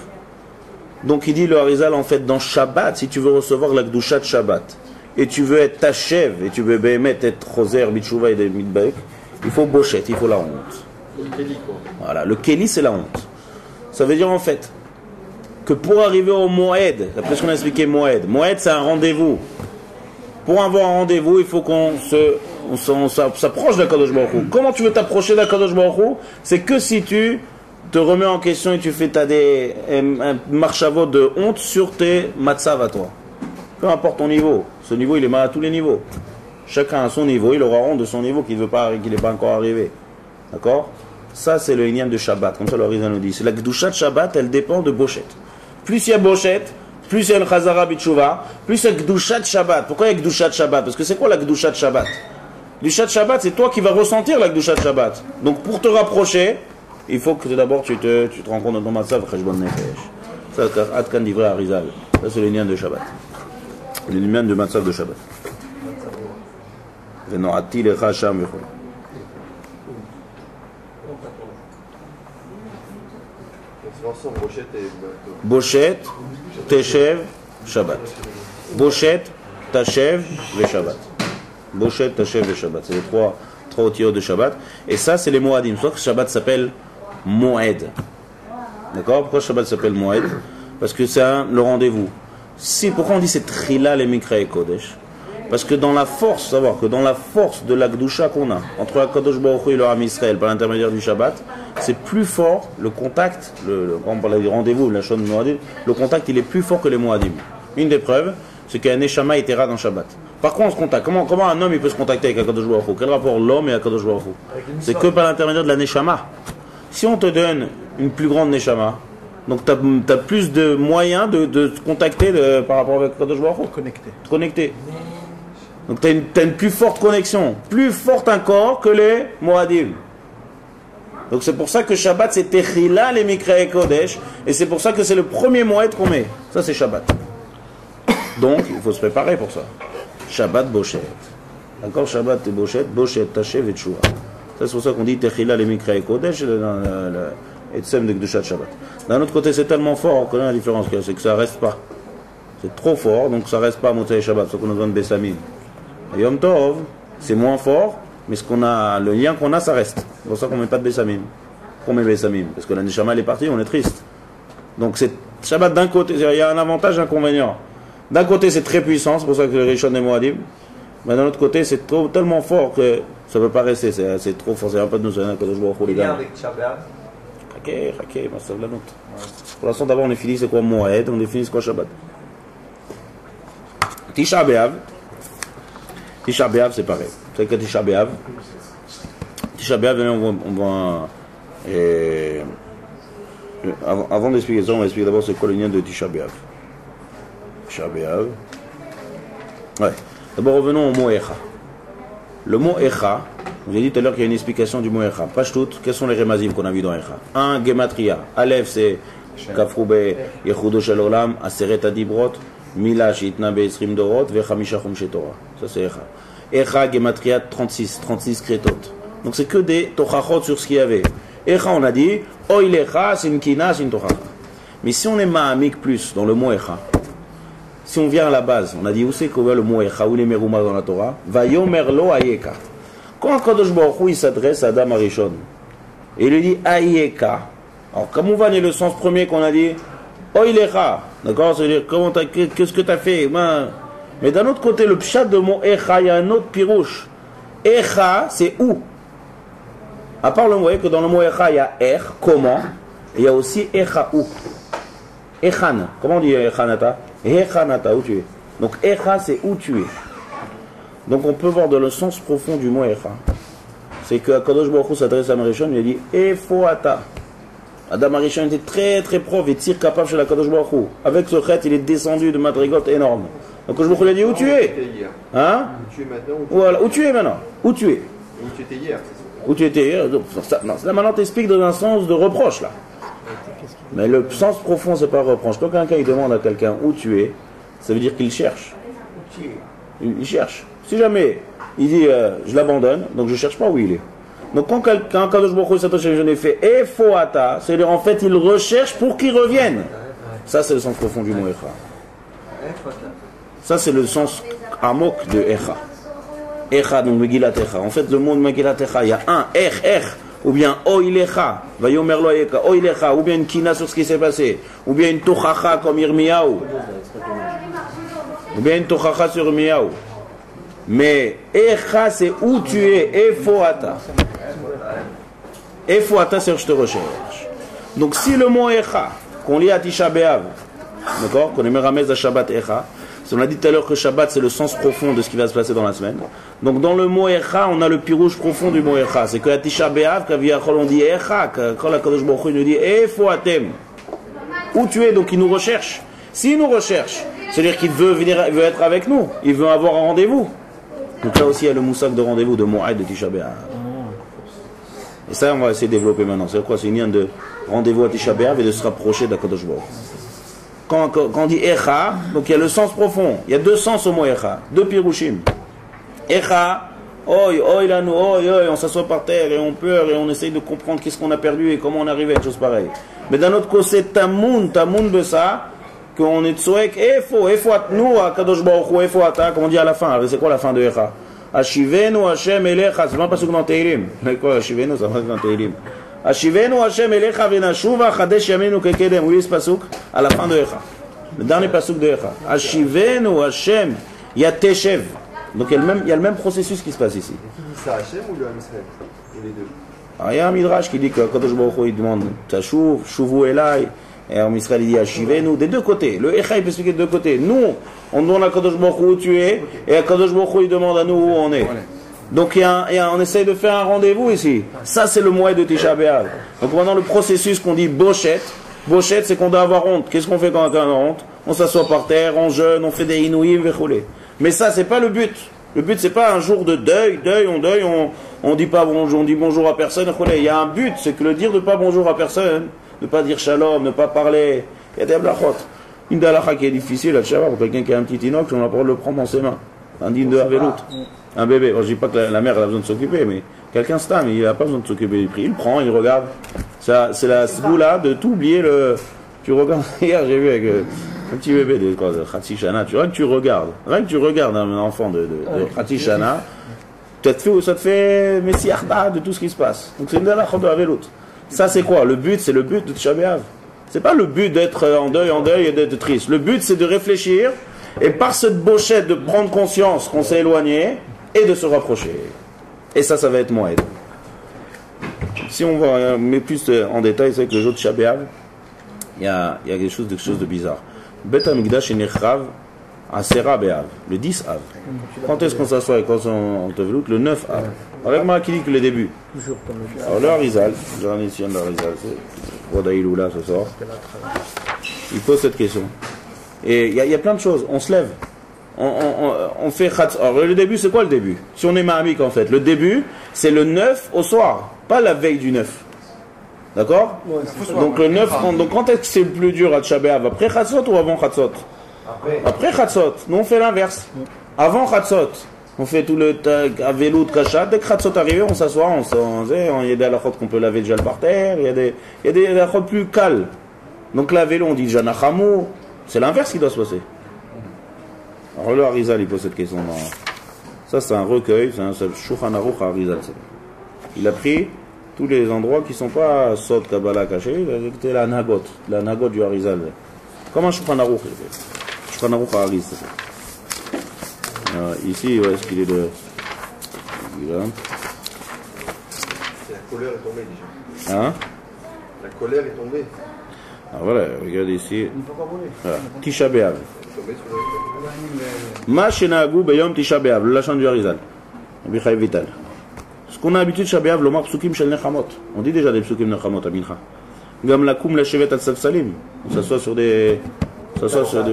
Donc il dit le Harizal, en fait, dans Shabbat, si tu veux recevoir la Gdusha de Shabbat, et tu veux être Tachev, et tu veux Behemet être Roser, Bitchouva et Mitbaek, il faut Bochet, il faut la honte. Voilà, le Kéli c'est la honte. Ça veut dire en fait que pour arriver au Moed, d'après ce qu'on a expliqué, Moed c'est un rendez-vous. Pour avoir un rendez-vous, il faut qu'on s'approche d'Akadosh Baruch Hu. Comment tu veux t'approcher d'Akadosh Baruch Hu? C'est que si tu te remets en question et tu fais un marchavot de honte sur tes matzav à toi. Peu importe ton niveau. Ce niveau, il est mal à tous les niveaux. Chacun à son niveau, il aura honte de son niveau qu'il n'est pas encore arrivé. D'accord? Ça, c'est le Inyan de Shabbat. Comme ça, le Harizal nous dit. C'est la Gdusha de Shabbat, elle dépend de Bochet. Plus il y a Bochet, plus il y a une Chazara Bitshuva, plus il y a Gdusha de Shabbat. Pourquoi il y a Gdusha de Shabbat? Parce que c'est quoi la Gdusha de Shabbat? Gdusha de Shabbat, c'est toi qui vas ressentir la Gdusha de Shabbat. Donc pour te rapprocher, il faut que d'abord tu te rends compte de ton matzav, Cheshbon Nefesh. Ça, c'est Adkan Divrei Harizal. Ça, c'est le Inyan de Shabbat. Le Inyan de matzav de Shabbat. Venoati lecha sham v'chol. Bochet, Teshev, Shabbat. Bochet, Tashev et Shabbat. Bochet, Tashev et Shabbat. C'est les trois otiotes de Shabbat. Et ça, c'est les Moadim. C'est pour ça que Shabbat s'appelle Moed. D'accord? Pourquoi Shabbat s'appelle Moed? Parce que c'est le rendez-vous. Pourquoi on dit c'est Trila les Mikra et Kodesh? Parce que dans la force, savoir que dans la force de la Gdusha qu'on a entre Akadosh Baruch Hu et le Ham Israël par l'intermédiaire du Shabbat, c'est plus fort le contact, quand on parle du rendez-vous, la Shon Moadim, le contact il est plus fort que les Moadim. Une des preuves, c'est qu'un Neshama était dans Shabbat. Par contre, on se contacte. Comment un homme il peut se contacter avec Akadosh Baruch Hu? Quel rapport l'homme et Akadosh Baruch Hu? C'est que par l'intermédiaire de la Neshama. Si on te donne une plus grande Neshama, donc tu as plus de moyens de te contacter par rapport avec Akadosh Baruch Hu. Connecté. Donc tu as une plus forte connexion, plus forte encore que les Moadim. Donc c'est pour ça que Shabbat c'est Techila les Mikra et Kodesh, et c'est pour ça que c'est le premier Moed qu'on met. Ça c'est Shabbat. Donc il faut se préparer pour ça. Shabbat Bochet. D'accord? Shabbat et Bochet, Bochet, Tashev et Tshua. C'est pour ça qu'on dit Techila les Mikra et Kodesh et Tsem de Gdushat Shabbat. D'un autre côté c'est tellement fort, on connaît la différence, c'est que ça reste pas. C'est trop fort, donc ça reste pas Motzei Shabbat, c'est ce qu'on nous donne Bessamim. Yom Tov, c'est moins fort, mais le lien qu'on a, ça reste. C'est pour ça qu'on ne met pas de Bessamim. Pourquoi on met Bessamim? Parce que la Neshama elle est partie, on est triste. Donc c'est Shabbat d'un côté, il y a un avantage, un inconvénient. D'un côté c'est très puissant, c'est pour ça que le Rishon est Moadim. Mais d'un autre côté c'est tellement fort que ça ne peut pas rester, c'est trop fort, c'est un peu de nous, c'est un peu de jouer au Ligan. Chaké, ma sauve la note. Pour l'instant d'abord on est fini, c'est quoi Moed, on est fini, c'est quoi Shabbat? Tisha B'Av. Tisha B'Av, c'est pareil. C'est que Tisha B'Av, avant d'expliquer ça, on va expliquer d'abord c'est quoi le lien de Tisha B'Av. Tisha B'Av. Ouais. D'abord revenons au mot Echa. Le mot Echa, vous avez dit tout à l'heure qu'il y a une explication du mot Echa. Pashtout, quels sont les remazim qu'on a vu dans Echa? Un, Gematria. Aleph, c'est Kafroube, Yehudo Shel Olam, Aseret Adibrot. Mila Shitna Be'esrim Dorot, Vechamisha Chumshe Torah. Ça c'est Echa. Echa Gematria 36 crétot. Donc c'est que des tochachot sur ce qu'il y avait. Echa on a dit, Oil Echa, c'est une kina, c'est une tochacha. Mais si on est ma'amik plus dans le mot Echa, si on vient à la base, on a dit où c'est qu'on voit le mot Echa, où il est merouma dans la Torah, Vayomer lo Ayeka. Quand Kadosh Baruch Hu il s'adresse à Adam Arishon, et il lui dit Ayeka, alors comme on va aller le sens premier qu'on a dit, Oilecha, d'accord? C'est-à-dire, qu'est-ce que tu as fait? Mais d'un autre côté, le pshat de mot Echa, il y a un autre pirouche. Echa, c'est où? À part vous voyez que dans le mot Echa, il y a Er, comment? Et il y a aussi Echa, où? Echan, comment on dit Echanata? Echanata, où tu es? Donc Echa, c'est où tu es. Donc on peut voir dans le sens profond du mot Echa. C'est que Kadosh Baruch Hu s'adresse à Marishon, il a dit Efoata. Adam Arishon était très très prof et tir capable chez la Kadosh Baruch Hu. Avec ce chet, il est descendu de madrigot énorme. Donc Kadosh Baruch Hu lui a dit où tu es? Hein? Voilà, où tu es maintenant? Où tu es? Où tu étais hier, c'est ça? Où tu étais hier. Non, là maintenant t'expliques dans un sens de reproche là. Mais le sens profond c'est pas reproche. Quand quelqu'un il demande à quelqu'un où tu es, ça veut dire qu'il cherche. Il cherche. Si jamais il dit je l'abandonne, donc je cherche pas où il est. Donc quand Kadosh Baruch Hu Satoshi je n'ai fait Efoata, c'est-à-dire en fait il recherche pour qu'il revienne. Ça c'est le sens profond du mot Echa. Ça c'est le sens amok de Echa. Echa, donc Megillat Echa. En fait le mot de Megillat Echa, il y a un ou bien Oilecha, Vayomer Lo Eka, Oilecha, ou bien une kina sur ce qui s'est passé, ou bien une tochacha comme Irmiyahu, ou bien une tochacha sur Irmiyahu. Mais Echa c'est où tu es, Efoata. Efoata c'est je te recherche. Donc si le mot Echa, qu'on lit à Tisha B'Av, d'accord, qu'on est Meramez à Shabbat Echa, on a dit tout à l'heure que Shabbat c'est le sens profond de ce qui va se passer dans la semaine. Donc dans le mot Echa, on a le pirouge profond du mot Echa. C'est que à Tisha B'Av, qu'Aviachol on dit Echa, quand la Kadosh Baruch Hu nous dit Efoatem. Où tu es, donc il nous recherche. S'il nous recherche, c'est-à-dire qu'il veut venir, il veut être avec nous, il veut avoir un rendez-vous. Donc là aussi il y a le moussak de rendez-vous de Mo'ed de Tisha B'Av. Et ça on va essayer de développer maintenant. C'est quoi? C'est une lien de rendez-vous à Tisha B'Av et de se rapprocher de la Kadosh Baruch Hu. Quand on dit Echa, donc il y a le sens profond. Il y a deux sens au mot Echa, deux pirouchim. Echa, oi là nous, oi, on s'assoit par terre et on pleure et on essaye de comprendre qu'est-ce qu'on a perdu et comment on est arrivé à une chose pareille. Mais d'un autre côté, c'est tamoun besa, qu'on est tsoek, efo atnu, akadosh baruch hu, efo ata, comme on dit à la fin. C'est quoi la fin de Echa? Ashivenu Hashem elecha, c'est pas parce que dans Teilim. Mais quoi, Ashivenu, ça va dans Teilim. Ashivenu Hashem elecha venashuva chadesh yamenu kekedem. Oui, ce pasuk à la fin de Echa. Le dernier pasuk de Echa. Ashivenu Hashem yateshev. Donc il y a le même processus qui se passe ici. Qui dit ça, Hashem ou le Ham Israël? Et les deux. Alors, il y a un midrash qui dit que Kadosh Baruch Hu il demande Tashuv, Shuvu Elai. Et en Israël il dit Ashivenu. Des deux côtés. Le Echa il peut expliquer de deux côtés. Nous, on demande à Kadosh Baruch Hu où tu es. Et à Kadosh Baruch Hu il demande à nous où on est. Donc on essaye de faire un rendez-vous ici. Ça c'est le moed de Tisha B'Av. Donc maintenant le processus qu'on dit Bochet. Bochet c'est qu'on doit avoir honte. Qu'est-ce qu'on fait quand on a honte? On s'assoit par terre, on jeûne, on fait des inouïm, vechoulé. Mais ça c'est pas le but. Le but c'est pas un jour de deuil, on dit pas bonjour, on dit bonjour à personne. Il y a un but, c'est que le dire de pas bonjour à personne, ne pas dire shalom, ne pas parler. Il y a des blachot. Une dalacha qui est difficile à Shabbat pour quelqu'un qui a un petit inox, on a pas le prendre dans ses mains. Un digne de Havelut. Un bébé. Bon, je dis pas que la mère elle a besoin de s'occuper, mais quelqu'un stam, il n'a pas besoin de s'occuper du prix. Il prend, il regarde. Ça, c'est la sgoula de tout oublier le. Tu regardes. Hier, j'ai vu avec un petit bébé de Khatsi Shana. Rien que tu regardes un enfant de Khatsi Shana, ça te fait Messiarda de tout ce qui se passe. Donc c'est une dalacha de Havelut. Ça c'est quoi? Le but, c'est le but de Tisha B'Av. C'est pas le but d'être en deuil et d'être triste. Le but c'est de réfléchir et par cette bochette de prendre conscience qu'on s'est éloigné et de se rapprocher. Et ça va être Moed. Si on va mais plus en détail, c'est que le jour de Tisha B'Av, il y a quelque chose de bizarre. Bet HaMikdash Nechrav Asera B'Av, le 10 Av. Quand est-ce qu'on s'assoit et quand on te veloute? Le 9 Av. Avec moi qui dit que le début. Alors le Harizal, j'en ai ici un Harizal, c'est Rodaïloula ce soir. Il pose cette question. Et il y a plein de choses. On se lève. On fait Khatz. Alors le début, c'est quoi le début? Si on est mahamik en fait. Le début, c'est le 9 au soir. Pas la veille du 9. D'accord? Donc le 9, donc quand est-ce que c'est le plus dur à Tisha B'Av? Après Khatzot ou avant Khatzot? Après Khatzot. Nous on fait l'inverse. Avant Khatzot, on fait tout le Avelut Kashat. Dès que Khatzot arrive, on s'assoit, il y a des halakhot qu'on peut laver le gel par terre, il y a des halakhot plus calmes. Donc la vélo, on dit Janachamou. C'est l'inverse qui doit se passer. Alors le Harizal, il pose cette question. Ça c'est un recueil, c'est un Shulchan Aruch Harizal. Il a pris tous les endroits qui ne sont pas Sod Kabbalah caché, c'était la Nagot du Harizal. Comme un Shulchan Aruch. Shulchan Aruch Harizal. Ici, est-ce qu'il est de. La colère est tombée déjà. Hein? La colère est tombée. Alors voilà, regardez ici. Voilà. Tisha B'Av. Ma shenagu beyom Tisha B'Av, le lachon du Harizal. Bichaï Vital. Ce qu'on a l'habitude Tisha B'Av, l'omar psukim shel nechamot. On dit déjà des psukim nechamot à Mincha. Gam la koum la shevet at safsalim. On s'assoit sur des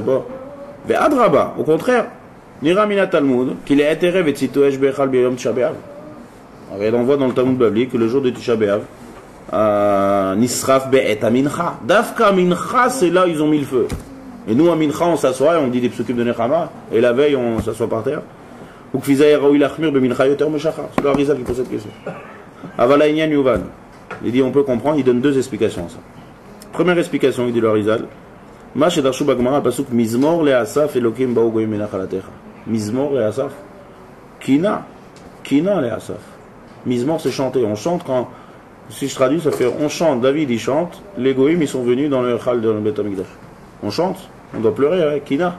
bords. Mais adraba, au contraire. Nira mina Talmud, qu'il est intérêt et tzitoesh bechal beyom Tisha B'Av. Alors, on voit dans le Talmud Bavli que le jour de Tisha B'Av, Nisraf Be'et Amincha. Dafka Amincha, c'est là où ils ont mis le feu. Et nous, à Mincha, on s'assoit et on dit des psukim de Nechama, et la veille, on s'assoit par terre. Ou Kfizay Raoui Lachmir Be'mincha Yoter Meshachar. C'est le Harizal qui pose cette question. Avala Inyan Yuvan. Il dit, on peut comprendre, il donne deux explications à ça. Première explication, il dit le Harizal. Mash et Darshu Bagmara, Pasuk Mizmor le Asaf Elokim Bao Goyim Menachalatecha. Mizmor le Asaf. Kina le Asaf. Mizmor, c'est chanter. On chante quand, si je traduis, ça fait on chante. David, il chante. Les Goyim, ils sont venus dans le Chal de Beth Amikdash. On chante. On doit pleurer, hein, Kina.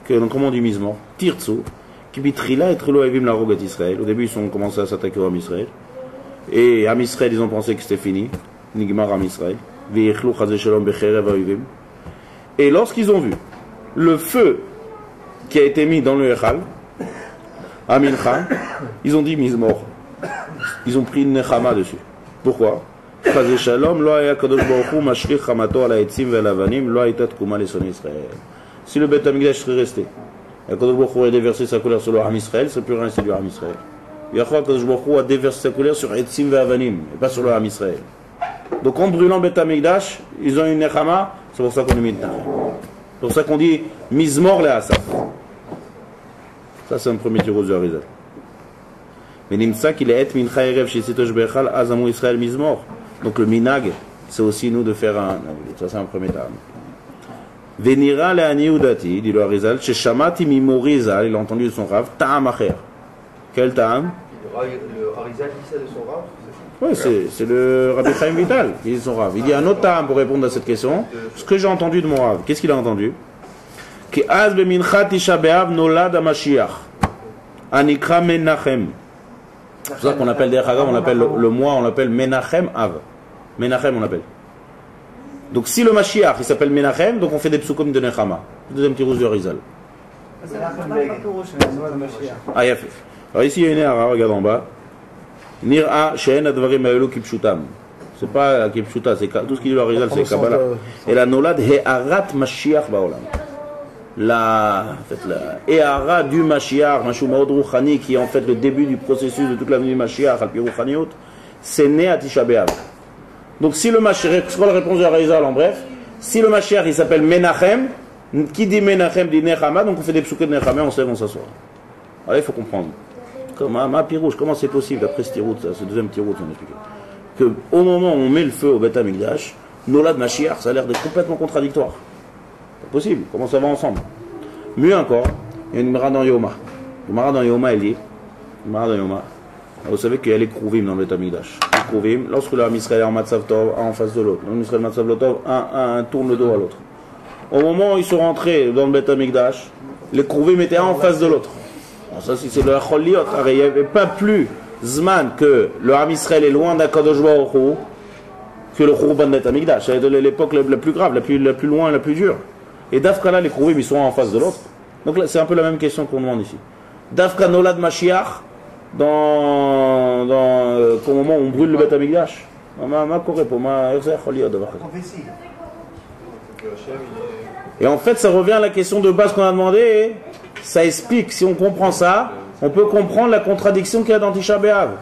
Donc, comment on dit Mizmor? Tirtsu. Kibitrila et Trilo Evim la Rogat Israël. Au début, ils ont commencé à s'attaquer au Am Israël. Et Am Israël, ils ont pensé que c'était fini. Nigmar Am Israël. Ve'echlu Chazé Shalom Becherev Avivim. Et lorsqu'ils ont vu le feu qui a été mis dans le Echal, à Mincha, ils ont dit Mizmor. Ils ont pris une Nechama dessus. Pourquoi? Chazé Shalom, lo haya Kadosh Baruch Hu mashlich chamato ala etzim ve'al avanim, lo hayta tkuma lesonei Israël. Si le Beth Amikdash serait resté, Kadosh Baruch Hu aurait déversé sa colère sur le Ham Israël, c'est plus rien, c'est du Ham Israël. Yachwa Kadosh Baruch Hu a déversé sa colère sur etzim ve'avanim, et pas sur le Ham Israël. Donc en brûlant Beth Amikdash, ils ont une Nechama, c'est pour ça qu'on est mis dedans. C'est pour ça qu'on dit Mizmor le Asaf. Ça c'est un premier tirou de Harizal. Mais Nimsa qu'il est et mincha erev chez Sitosh Bechal Azamou Israël Mizmor. Donc le minag, c'est aussi nous de faire un. Ça c'est un premier terme. Venira le Aniudati, dit le Harizal, chez Shamati Mimorizal, il a entendu de son rave, Ta'am Acher. Quel Ta'am? Le Harizal dit ça de son rave? Oui, c'est le Rabbi Chaim Vital qui dit son rave. Il dit un autre Ta'am pour répondre à cette question. Ce que j'ai entendu de mon rave, qu'est-ce qu'il a entendu? Que Az bemincha Tisha B'Av nolad HaMashiach. Anikra Menachem. C'est pour ça qu'on appelle des Chagam, on appelle le mois, on l'appelle Menachem Av. Menachem on l'appelle. Donc si le Mashiach il s'appelle Menachem, donc on fait des psukim de Nechama. Deuxième petit rouge de Harizal. Ah, il a fait. Alors ici il y a une erreur, regarde en bas. Nir'a she'en advarim ha'elu kipshutam. C'est pas kipshuta, c'est tout ce qu'il dit le Harizal, c'est Kabbalah. Et la nolad he'arat Mashiach ba'olam. La Ehara du Mashiach, Mashou Maod Rouchani, qui est en fait le début du processus de toute l'avenue du Mashiach, Al-Pi Rouchaniot, c'est né à Tisha B'Av. Donc si le Mashiach, c'est quoi la réponse de Harizal en bref? Si le Mashiach il s'appelle Menachem, qui dit Menachem dit Nechama, donc on fait des psukim de Nechama, on se lève, on s'assoit. Alors il faut comprendre. Comme ma Pirouche, comment c'est possible, après ce tirout, ce deuxième tirout, on explique. Qu'au moment où on met le feu au Beth Amikdash, Nolad Mashiach, ça a l'air d'être complètement contradictoire. C'est possible, comment ça va ensemble? Mieux encore, il y a une Gemara dans Yoma. Le Gemara dans Yoma, elle dit, vous savez qu'il y a les Krouvim dans le Beth Amikdash. Les Krouvim, lorsque le Ham Israël est en Matzav Tov, un en face de l'autre, le Israël Matzav Tov, un tourne le dos à l'autre. Au moment où ils sont rentrés dans le Beth Amikdash, les Krouvim étaient un en face de l'autre. Alors ça, c'est le Choliot. Il n'y avait pas plus Zman que le Ham Israël est loin d'Akadosh Baruch Hu que le Khurban Beth Amikdash. C'est l'époque la plus grave, la plus loin, la plus dure. Et Dafka là, les Krouvim, ils sont en face de l'autre. Donc là, c'est un peu la même question qu'on demande ici. Dafka Nolad Mashiach, au moment où on brûle le Beth Amikdash. Et en fait, ça revient à la question de base qu'on a demandé. Ça explique, si on comprend ça, on peut comprendre la contradiction qu'il y a dans Tisha B'Av.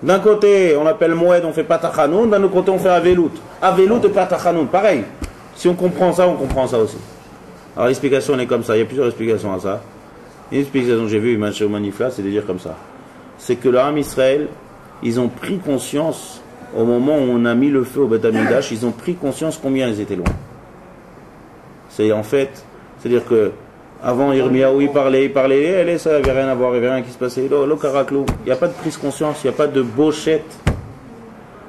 D'un côté, on appelle Moed, on fait Patachanoun. D'un autre côté, on fait Avelout. Avelout et Patachanoun, pareil. Si on comprend ça aussi. Alors l'explication elle est comme ça, il y a plusieurs explications à ça. Une explication que j'ai vue, au Manifla, c'est de dire comme ça. C'est que le Ham Israël, ils ont pris conscience, au moment où on a mis le feu au Beth Amikdash, ils ont pris conscience combien ils étaient loin. C'est en fait, c'est-à-dire que avant Yirmiyahu, il parlait, et ça n'avait rien à voir, il n'y avait rien qui se passait. Le Karaklou, il n'y a pas de prise de conscience, il n'y a pas de bochette.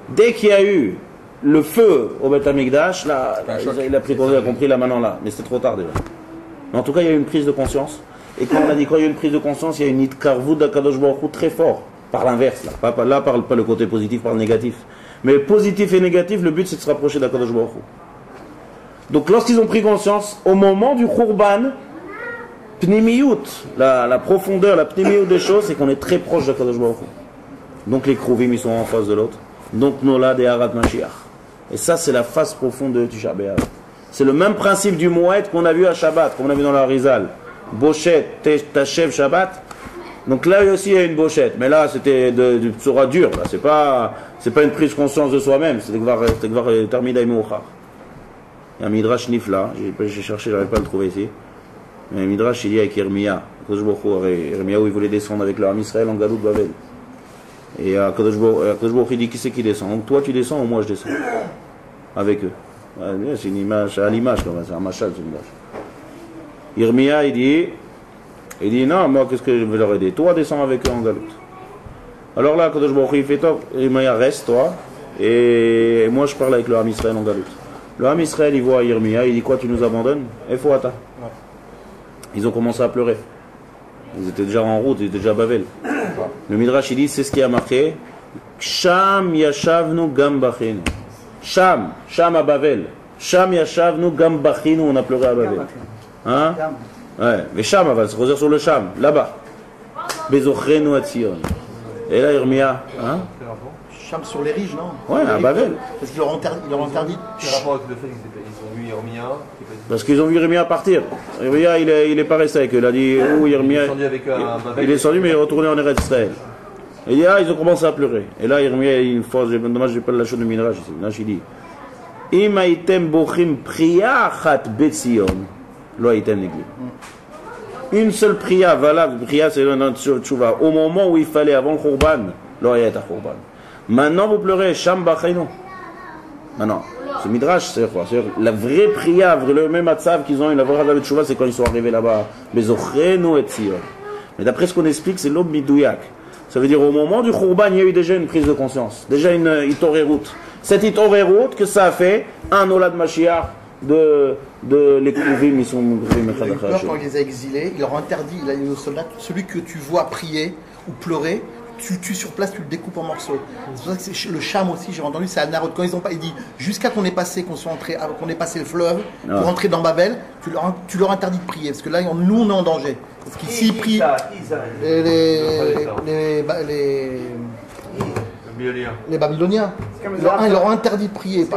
Dès qu'il y a eu le feu au Beth Amikdash, là, il a pris conscience, il a compris là maintenant là, mais c'était trop tard déjà. Mais en tout cas, il y a eu une prise de conscience. Et quand on a dit quand il y a eu une prise de conscience, il y a une itkarvut d'Akadosh Baruch Hu très fort, par l'inverse, là. Pas le côté positif, par le négatif. Mais positif et négatif, le but c'est de se rapprocher d'Akadosh Baruch Hu. Donc lorsqu'ils ont pris conscience, au moment du Khurban, Pnimiyut, la profondeur, la Pnimiyut des choses, c'est qu'on est très proche d'Akadosh Baruch Hu. Donc les Krouvim, ils sont en face de l'autre. Donc Nolad et Harat Mashiach. Et ça, c'est la face profonde de Tisha B'Av. C'est le même principe du Moed qu'on a vu à Shabbat, qu'on a vu dans la Harizal. Bochet, Tachev, Shabbat. Donc là aussi il y a une bochette, mais là c'était du psora dur, là c'est pas une prise de conscience de soi-même, c'est de voir terminer Mouchar. Il y a un midrash nifla, j'ai cherché, j'arrive pas à le trouver ici. Mais un midrash il y a avec Irmia, Irmia où il voulait descendre avec le Ham Israël en Galout Bavel. Et Kadosh Baruch il dit qui c'est qui descend, donc toi tu descends ou moi je descends avec eux. Ouais, c'est une image, à l'image comme ça, c'est un machal ce midrash. Irmia il dit non, moi qu'est-ce que je vais leur aider? Toi descends avec eux en Galout. Alors là, Kadosh Baruch il fait top, Irmia reste toi, et moi je parle avec le Ham Israël en Galout. Le Ham Israël il voit Irmia, il dit quoi, tu nous abandonnes? Et faut attendre. Ils ont commencé à pleurer. Ils étaient déjà en route, ils étaient déjà à Bavel. Le Midrash il dit, c'est ce qui a marqué. Sham yashavnu gam bachinu. Sham à Bavel. Sham yashavnu gam bachinu, on a pleuré à Bavel. Hein? Ouais, mais Sham, on va se revenir sur le Sham, là-bas. Bezochrenu atzion. Et là, Irmia, hein? Cham sur les riches, non? Ouais, à Bavel. Parce qu'ils leur ont interdit. Quel rapport avec le fait qu'ils ont vu Irmia? Parce qu'ils ont vu Irmia partir. Irmia, il est pas resté avec eux. Il a dit, oh, Irmia. Il est descendu, mais il est retourné en Eretz Israël. Et là, ils ont commencé à pleurer. Et là, Irmia, une fois, dommage, j'ai pas la chose de Midrash ici. Là, il dit, Im aitem bochim priya chat betzion, lo aitem négli. Une seule priya valable, priya c'est notre tchouva. Au moment où il fallait, avant le Khurban, lo ayet à Khurban. Maintenant, vous pleurez, Sham bachayno. Maintenant, ce midrash, c'est quoi? C'est la vraie prière, le même matzav qu'ils ont eu, la vraie Hadavet Tchouva, c'est quand ils sont arrivés là-bas. Bezochrenu et Tzion. Mais d'après ce qu'on explique, c'est l'aube midouyak. Ça veut dire au moment du Khurban, il y a eu déjà une prise de conscience, déjà une itorerut. Cette itorerut, que ça a fait un Olad Mashiach de les Kouvim, ils sont quand il les a exilés, il leur a interdit, il a dit aux soldats, celui que tu vois prier ou pleurer, tu sur place, tu le découpes en morceaux. C'est pour ça que c'est le Cham aussi, j'ai entendu, c'est à Narod. Quand ils ont pas, il dit jusqu'à qu'on ait passé, qu'on ait passé le fleuve pour rentrer dans Babel, tu leur interdis de prier parce que là, nous on est en danger. Parce qu'ici ils prient les Babyloniens. Ils leur ont interdit de prier.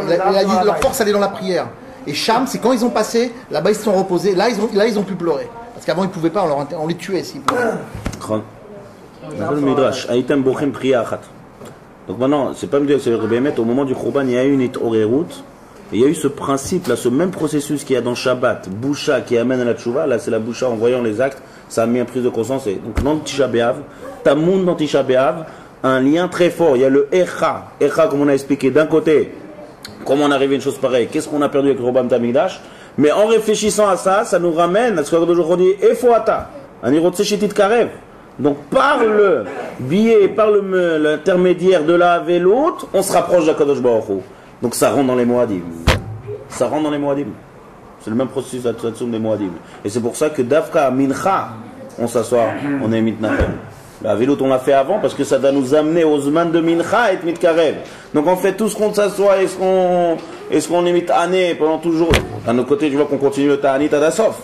Leur force elle est dans la prière. Et Cham, c'est quand ils ont passé, là-bas ils se sont reposés. Là ils ont pu pleurer. Parce qu'avant ils pouvaient pas, on les tuait s'ils pleuraient. Le Midrash, Aitem Bochem Priya Achat. Donc maintenant, c'est pas me dire que c'est le Bémet, au moment du Khurban, il y a eu une Itorerut, et il y a eu ce principe, là, ce même processus qu'il y a dans Shabbat, Boucha qui amène à la Tchouva, là c'est la Boucha en voyant les actes, ça a mis une prise de conscience. Et donc dans Tisha B'Av, Tamoun dans Tisha B'Av, un lien très fort, il y a le Echa, comme on a expliqué, d'un côté, comment on est arrivé à une chose pareille, qu'est-ce qu'on a perdu avec le Khurban Tamikdash, mais en réfléchissant à ça, ça nous ramène à ce qu'aujourd'hui on dit, Efoata, Anirotse Shetit Karev. Donc par le biais, par l'intermédiaire de l'un et l'autre, on se rapproche d'Akadosh Baruch Hu. Donc ça rentre dans les Moadim. Ça rentre dans les Moadim. C'est le même processus des Moadim. Et c'est pour ça que Davka, Mincha, on s'assoit, on est Mitnachem. La véloute on l'a fait avant parce que ça va nous amener aux Zman de Mincha et Mitkarev. Donc on fait tout ce qu'on s'assoit et ce qu'on est Mitané pendant toujours. D'un autre côté, je vois qu'on continue le Ta'anit Adasof.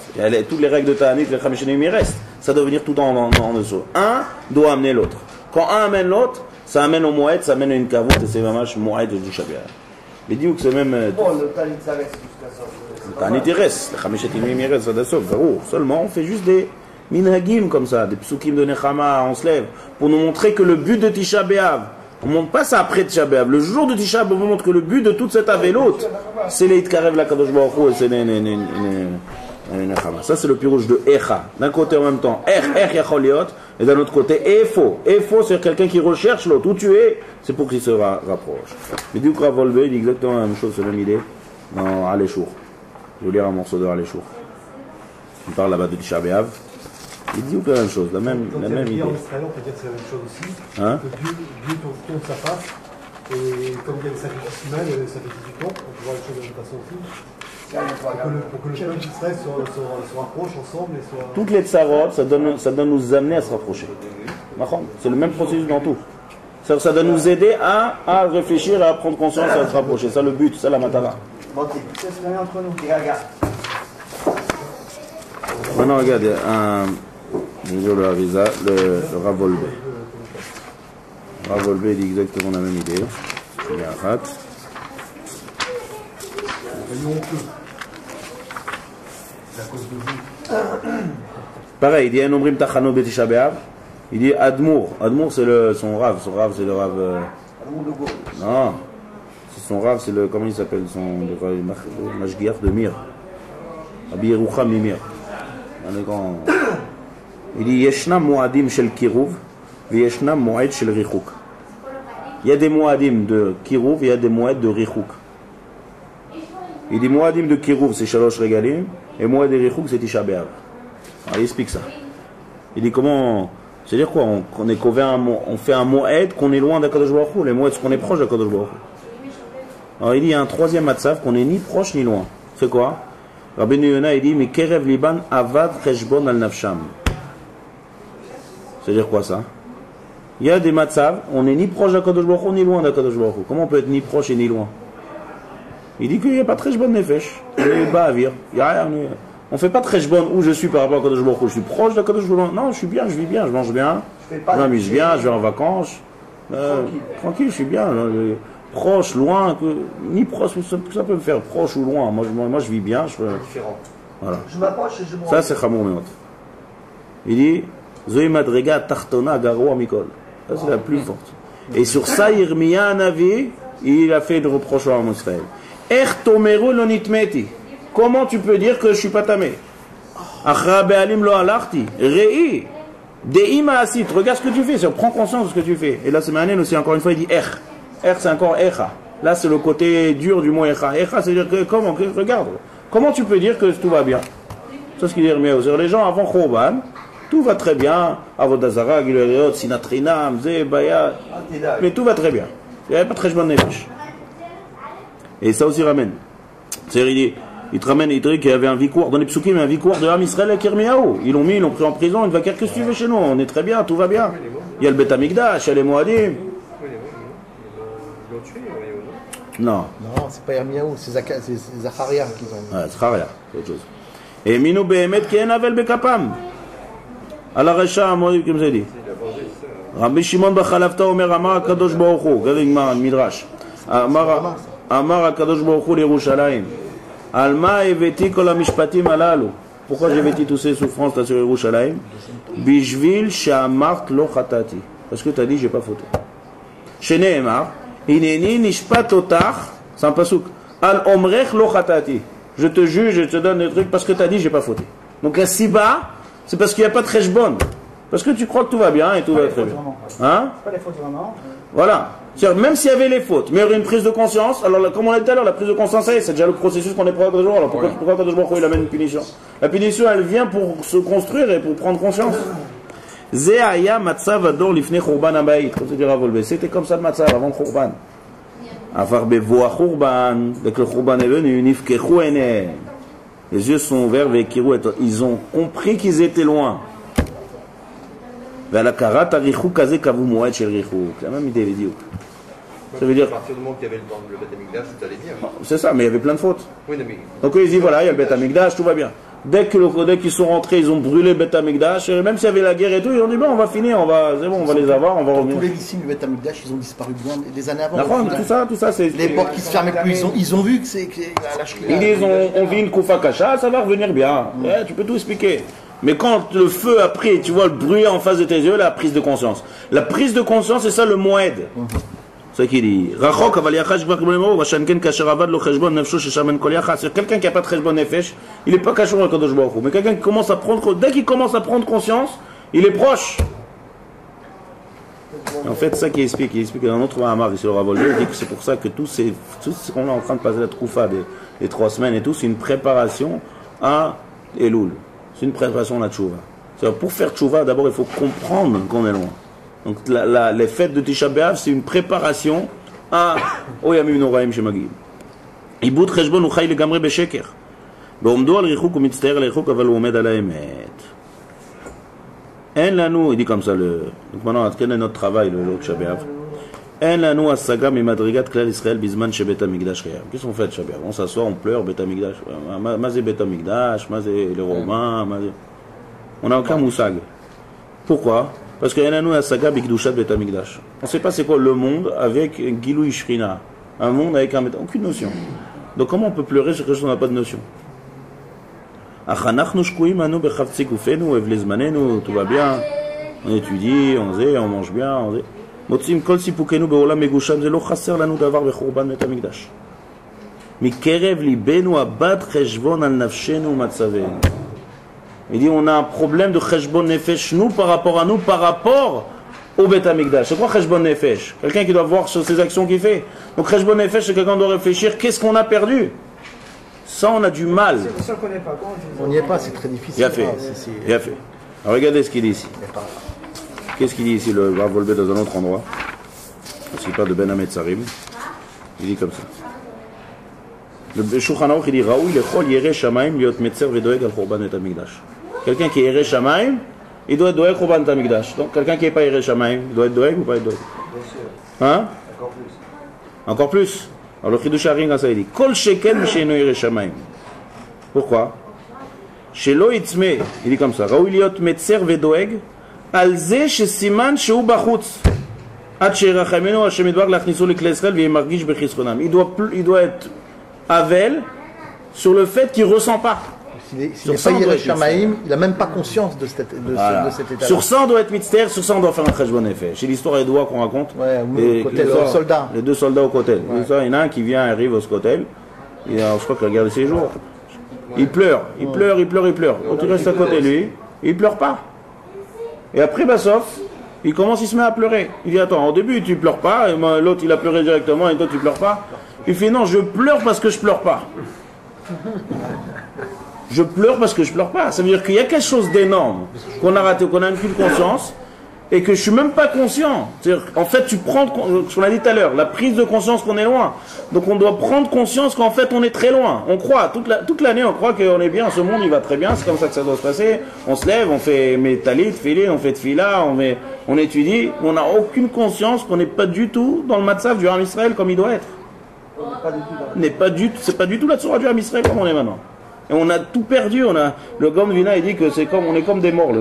Toutes les règles de Ta'anit, les Chamishanim, il reste. Ça doit venir tout en dessous. Un doit amener l'autre. Quand un amène l'autre, ça amène au Moed, ça amène à une kavout et c'est vraiment Moed du Shabbat. Mais dis-vous que c'est même. Bon, le Ta'anit ça reste jusqu'à ça. Le Ta'anit il reste. Les Chamishanim il reste Adasof. Seulement on fait juste des minhagim comme ça, des psukim de Nechama, on se lève, pour nous montrer que le but de Tisha B'Av, on ne montre pas ça après Tisha B'Av, le jour de Tisha B'Av, on montre que le but de toute cette avélote, c'est les Itkarev la Kadosh Baruch Hu et c'est les Nechama. Ça c'est le pirouge de Echa. D'un côté en même temps, Yachol Liot, et d'un autre côté, Efo. Efo c'est quelqu'un qui recherche l'autre, où tu es, c'est pour qu'il se rapproche. Mais du coup, Ravolbe, il dit exactement la même chose, c'est la même idée, dans Aléchour. Je vais lire un morceau de Aléchour. Il parle là-bas de Tisha B'Av. Il dit la même chose, la même idée. En Israël, on peut dire que c'est la même chose aussi. Hein? Que Dieu tourne sa face. Et comme il y a des sacrifices humains, il y a des sacrifices du temple. On peut voir les choses de la même façon aussi. Pour que le peuple d'Israël se rapproche ensemble et soit... Toutes les tsarot, ça doit nous amener à se rapprocher. C'est le même processus dans tout. Ça doit nous aider à réfléchir, à prendre conscience, à se rapprocher. C'est ça le but, c'est la matara. Maintenant, regardez, le Havisa, le Ravolbe. Ravolbe dit exactement la même idée. C'est la rate. Pareil, il dit un omrim tachano betisha be'av. Il dit Admour. Admour, c'est son rave. Son rave, c'est le rave. Non. C'est son rave, c'est le. Comment il s'appelle? Le Mashgiach de Mir. Rabbi Yerucham Mimir. Il dit Yeshnam Moadim shel Kiruv, Yeshnam Moed shel Richouk. Il y a des Moadim de Kiruv, il y a des Moed de Richouk. Il dit Moadim de Kiruv, c'est Shalosh Regalim, et Moed de Richouk, c'est Tisha B'Av. Alors il explique ça. Il dit comment. C'est-à-dire quoi? On fait un Moed qu'on est loin d'Akadosh Baruch Hu, les Moed, qu'on est proche d'Akadosh Baruch Hu. Alors il dit il y a un troisième matzav qu'on est ni proche ni loin. C'est quoi? Rabbeinu Yonah il dit mais Kerev Liban Avad Cheshbon al Nafsham. C'est-à-dire quoi ça? Il y a des matzav, on n'est ni proche d'Akadosh Baruch Hu ni loin d'Akadosh Baruch Hu. Comment on peut être ni proche et ni loin? Il dit qu'il n'y a pas de Cheshbon Nefesh. Il est bas à vire. On ne fait pas de Cheshbon où je suis par rapport à Akadosh Baruch Hu. Je suis proche d'Akadosh Baruch Hu. Non, je suis bien, je vis bien, je mange bien, je m'amuse bien, je vais en vacances. Tranquille, je suis bien. Proche, loin, ni proche, ça peut me faire proche ou loin. Moi je vis bien. Différent. Voilà. Je m'approche et je me Ça c'est Chamour Meot. Il dit Zoï Madrega Tartona Garo Mikol. Ça c'est la plus forte. Et sur ça, Yirmiya Navi, il a fait de reproches à Israël. Er Tomeru lo nitmeti. Comment tu peux dire que je ne suis pas tamé? Achra be'alim lo alarti. Rei. De'ima asit. Regarde ce que tu fais. Prends conscience de ce que tu fais. Et là c'est Manen aussi, encore une fois, il dit Er. Er c'est encore Echa. Là c'est le côté dur du mot Echa. Echa c'est dire que comment? Regarde. Comment tu peux dire que tout va bien? C'est ce qu'il dit Hermiao. Les gens avant Khorban, tout va très bien. Avodazara, Gileriot, Sinatrinam, Ze, Baya. Mais tout va très bien. Il n'y avait pas très bonne nefesh. Et ça aussi ramène. C'est-à-dire, il te ramène, il te dit qu'il y avait un vicouar dans les psukim, un vicouar de Ham Israël avec Hermiao. Ils l'ont mis, ils l'ont pris en prison. Il va dire qu'est-ce que tu fais chez nous? On est très bien, tout va bien. Il y a le Bet Amikdash, il y a les Moadim. Non. Non, c'est pas Yirmiyahu, c'est Zacharia qu'ils ont. Ouais, Zacharia, c'est autre chose. Et Minou Behemet qui est Navel Bekapam. À la Recha, comme j'ai dit. Rabbi Shimon Bachalavta Omer Amar Kadosh Baruch Hu, regardez Midrash. Amar Kadosh Baruch Hu l'Yerushalayim. Alma eveti kol hamishpatim alalu. Pourquoi j'ai vêti toutes ces souffrances là sur Yerushalayim? Bishvil she'amart lo chatati. Parce que tu as dit j'ai pas fauté. Shene'emar. Ineni nishpat otach, c'est un pasouk. Al omrech lo chatati. Je te juge, je te donne des trucs parce que tu as dit j'ai pas fauté. Donc la siba, c'est parce qu'il n'y a pas de cheshbon. Parce que tu crois que tout va bien et tout va très bien. Hein? C'est pas les fautes vraiment. Voilà. Même s'il y avait les fautes, mais il y aurait une prise de conscience. Alors, comme on l'a dit tout à l'heure, la prise de conscience, c'est déjà le processus qu'on est prêt à Kadosh Baruch Hu. Alors pourquoi Kadosh Baruch Hu il amène une punition? La punition, elle vient pour se construire et pour prendre conscience. Ze'aya matzav ador lifnei churban habayit. Comme c'est dit Rav Wolbe. C'était comme ça le matzav avant le churban. Avar bevoa churban. Dès que le churban est venu, nifkechu enehem. Les yeux sont ouverts, ils ont compris qu'ils étaient loin. La même idée, les dieux. Ça veut dire. À partir du moment qu'il y avait le Beth Amikdash, tout allait bien. C'est ça, mais il y avait plein de fautes. Oui, mais... Donc ils disent voilà, il y a le Beth Amikdash, tout va bien. Dès qu'ils sont rentrés, ils ont brûlé le Beth Amikdash, et même s'il y avait la guerre et tout, ils ont dit bon, on va finir, c'est bon, on va les avoir, on va revenir. Tous les lycées du Beth Amikdash, ils ont disparu des années avant. Tout ça, c'est. Les portes qui se fermaient plus, ils ont vu que c'est. Ils disent on vit une Koufa Kasha, ça va revenir bien. Ouais, tu peux tout expliquer. Mais quand le feu a pris, tu vois le bruit en face de tes yeux, la prise de conscience. La prise de conscience, c'est ça le moed. C'est ce qu'il dit. C'est quelqu'un qui n'a pas de cheshbon nefesh, il n'est pas kashor avec Kadosh Baruch Hu. Mais quelqu'un qui commence à prendre, dès qu'il commence à prendre conscience, il est proche. En fait, ça qu'il explique, dans un autre Mahamar, ici le Rav Wolbe, il dit que c'est pour ça que tout ce qu'on est en train de passer la troufa des 3 semaines et tout, c'est une préparation à Elul. C'est une préparation à la tchouva. Pour faire tchouva, d'abord, il faut comprendre qu'on est loin. Donc, les fêtes de Tisha B'Av, c'est une préparation à Oyamim Noraim Shemagim. Iboud Cheshbon Uchay Legamre Besheker. Be'omdo al Richuk ou Mitztaer al Richuk, aval Omed al Haemet. En lanou, il dit comme ça, donc maintenant, quel est notre travail, le Tisha B'Av? En lanou asaga mimadrigat klal Israël bizman she Bet Amikdash Chayam. Qu'est-ce qu'on fait Tisha B'Av? On s'assoit, on pleure, Bet Amikdash. Mazé Bet Amikdash, mazé les Romains, mazé. On n'a aucun moussag. Pourquoi? Parce qu'il y en a nous à Saga Bikdushat Bet Amikdash. On ne sait pas c'est quoi le monde avec Gilou Ishrina. Un monde avec aucune notion. Donc comment on peut pleurer sur quelque chose dont on n'a pas de notion? Tout va bien. On étudie, on mange bien, on sait. מוצאים כל סיפוקנו בעולם מגושם, זה לא חסר לנו דבר בחורבן בית המקדש. מקרב ליבנו הבד חשבון על נפשנו ומצבנו. Il dit on a un problème de חשבון נפש, nous par rapport à nous, par rapport au beit HaMikdash. C'est quoi חשבון נפש? Quelqu'un qui doit voir sur ses actions qu'il fait. Donc חשבון נפש, c'est quelqu'un qui doit réfléchir, qu'est-ce qu'on a perdu? Ça, on a du mal. On n'y est pas, c'est très difficile. Bien fait, bien fait. Alors regardez ce qu'il dit ici. Qu'est-ce qu'il dit ici, le Rav Wolbe dans un autre endroit? Parce qu'il parle de Ben Hametzarim. Il dit comme ça. Le Shulchan Aruch, il dit Raoui lechol yerei shamayim liot metzer vedoeg al churban et hamikdash. Quelqu'un qui est yerei shamayim, il doit être doeg churban et hamikdash. Donc quelqu'un qui n'est pas yerei shamayim, il doit être doeg ou pas être doeg? Hein? Encore plus. Encore plus. Alors le Chidush Harim, ça il dit Kol shekel misheino yerei shamayim. Pourquoi? Shelo itzme, il dit comme ça Raoui liot metzer vedoeg על זה שסימן שהוא בחוץ עד שירחמנו השם יתברך להכניסו לכלי ישראל ויהיה מרגיש בחסרונם. Il doit être avel sur le fait qu'il ne ressent pas. S'il n'est pas Yerei Shamaim, il n'a même pas conscience de cet état-là. Sur ça on doit être mitzter, sur ça on doit faire un cheshbon nefesh. C'est l'histoire des doigts qu'on raconte. Ouais, côté soldats. Les deux soldats au kotel. Ouais. Il y en a un qui vient, arrive au kotel, je crois qu'il regarde ses jours. Il pleure, il pleure. Quand tu restes à côté de lui, il ne pleure pas. Et après Bassof, il se met à pleurer. Il dit attends, au début tu pleures pas, et l'autre il a pleuré directement et toi tu pleures pas. Il fait non, je pleure parce que je pleure pas. Je pleure parce que je pleure pas. Ça veut dire qu'il y a quelque chose d'énorme qu'on a raté, qu'on a une conscience et que je suis même pas conscient. C'est-à-dire, en fait, tu prends ce qu'on a dit tout à l'heure, la prise de conscience qu'on est loin. Donc on doit prendre conscience qu'en fait on est très loin. On croit, toute l'année on croit qu'on est bien, ce monde il va très bien, c'est comme ça que ça doit se passer. On se lève, on fait métalit, filin, on fait tfila, on étudie. On n'a aucune conscience qu'on n'est pas du tout dans le matzav du Ham Israël comme il doit être. C'est pas du tout la tzora du Ham Israël comme on est maintenant. Et on a tout perdu, le Gaon Vina il dit que on est comme des morts.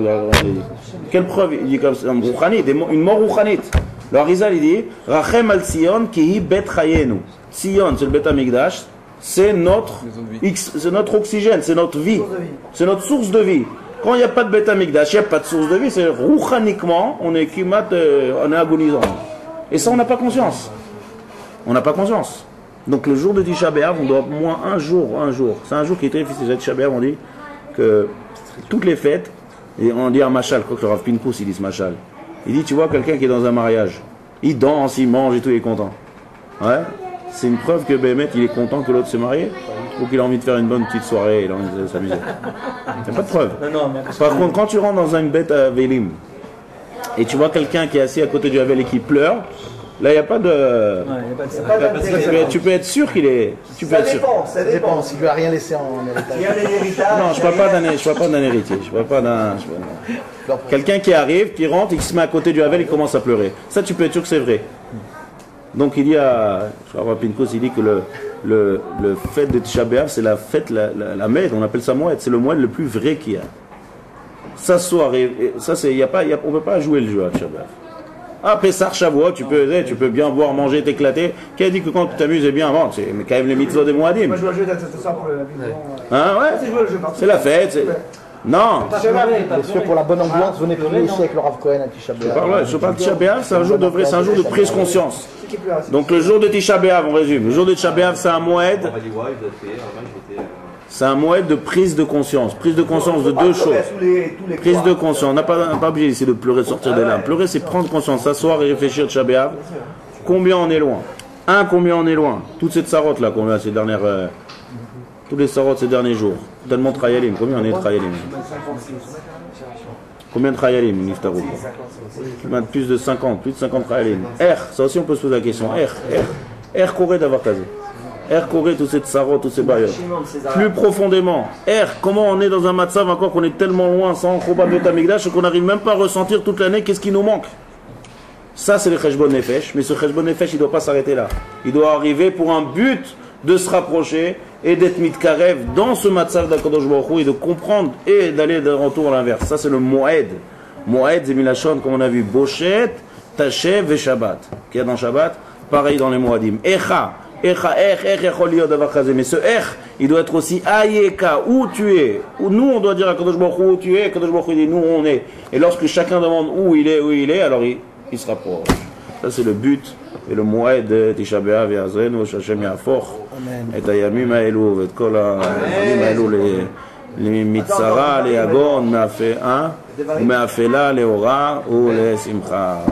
Quelle preuve? Il dit comme ça, une mort rouchanite. Le Harizal il dit Rachem al Tzion ki bet chayenu. Tzion, c'est le Bet HaMikdash, c'est notre oxygène, c'est notre vie, c'est notre source de vie. Quand il n'y a pas de Bet HaMikdash, il n'y a pas de source de vie, c'est rouchaniquement, on est agonisant. Et ça on n'a pas conscience. On n'a pas conscience. Donc le jour de Tisha B'Av, on doit au moins un jour. C'est un jour qui est très difficile. Tisha B'Av, on dit que toutes les fêtes, et on dit un machal, quoi que le Rav Pinkus il dit ce machal. Il dit tu vois quelqu'un qui est dans un mariage, il danse, il mange et tout, il est content. Ouais, c'est une preuve que Bémet il est content que l'autre s'est marié ou qu'il a envie de faire une bonne petite soirée, il a envie de s'amuser. C'est pas de preuve. Par contre, quand tu rentres dans une bête à Vélim et tu vois quelqu'un qui est assis à côté du Havel et qui pleure, là, il n'y a pas de. Tu peux être sûr qu'il est. Ça dépend. S'il ne lui a rien laissé en héritage. Non, je ne parle pas d'un héritier. Je parle pas d'un. Quelqu'un qui arrive, qui rentre, il se met à côté du Havel, il commence à pleurer. Ça, tu peux être sûr que c'est vrai. Donc, il y a. Je crois que Pinkus, il dit que le fête de Tisha B'Av, c'est la fête, la Mède, on appelle ça Moed, c'est le Moed le plus vrai qu'il y a. S'asseoir, ça, on ne peut pas jouer le jeu à Tisha B'Av. Ah, Pessah, Shavuot, tu peux bien boire, manger, t'éclater. Qui a dit que quand tu t'amuses, c'est bien avant? C'est quand même les mitzvot des Moadim. Moi, je dois jouer ce soir pour la vidéo. Hein, ouais. C'est la fête. Non. Bien sûr, pour la bonne ambiance, venez prier ici avec le Rav Cohen à Tisha B'Av. Je parle de Tisha B'Av, c'est un jour de vrai, c'est un jour de prise conscience. Donc le jour de Tisha B'Av, on résume. Le jour de Tisha B'Av, c'est un moed. C'est un moed de prise de conscience. Prise de conscience de deux choses. Prise de conscience. On n'a pas obligé ici de pleurer, de sortir des larmes. Pleurer, c'est prendre conscience, s'asseoir et réfléchir Tisha B'Av. Combien on est loin? Combien on est loin? Toute cette sarotte là qu'on a ces dernières. Tous les sarottes ces derniers jours. Tellement de trayalim. Combien on est de trayalim? Combien de trayalim, Niftarou? Plus de 50 trayalim. Ça aussi on peut se poser la question. Corée d'avoir casé. Corée, toute cette sarotte, toutes ces barrières. Plus profondément. Comment on est dans un matzav encore qu'on est tellement loin sans Churban Beit HaMikdash qu'on n'arrive même pas à ressentir toute l'année qu'est-ce qui nous manque. Ça c'est le Cheshbon Nefesh, mais ce Cheshbon Nefesh il ne doit pas s'arrêter là. Il doit arriver pour un but de se rapprocher et d'être mitkarev dans ce matzav d'Akadosh Baruch Hu et de comprendre et d'aller de retour à l'inverse. Ça c'est le Moed. Moed c'est Milachon comme on a vu. Boshet, Tashev et Shabbat. Qu'il y a dans Shabbat, pareil dans les Moadim. Echa, Mais ce il doit être aussi Ayeka, où tu es. Nous, on doit dire à Kadosh Baruch Hu où tu es, Kadosh Baruch Hu dit nous, on est. Et lorsque chacun demande où il est, alors il se rapproche. Ça, c'est le but et le moed de Tisha B'Av Yazrenu, Hashem Yafoch, et Ayamim Haelu, et Kol Ayamim Haelu, les Mitzara, les Agon, Me'afela, les Ora, ou les Simcha.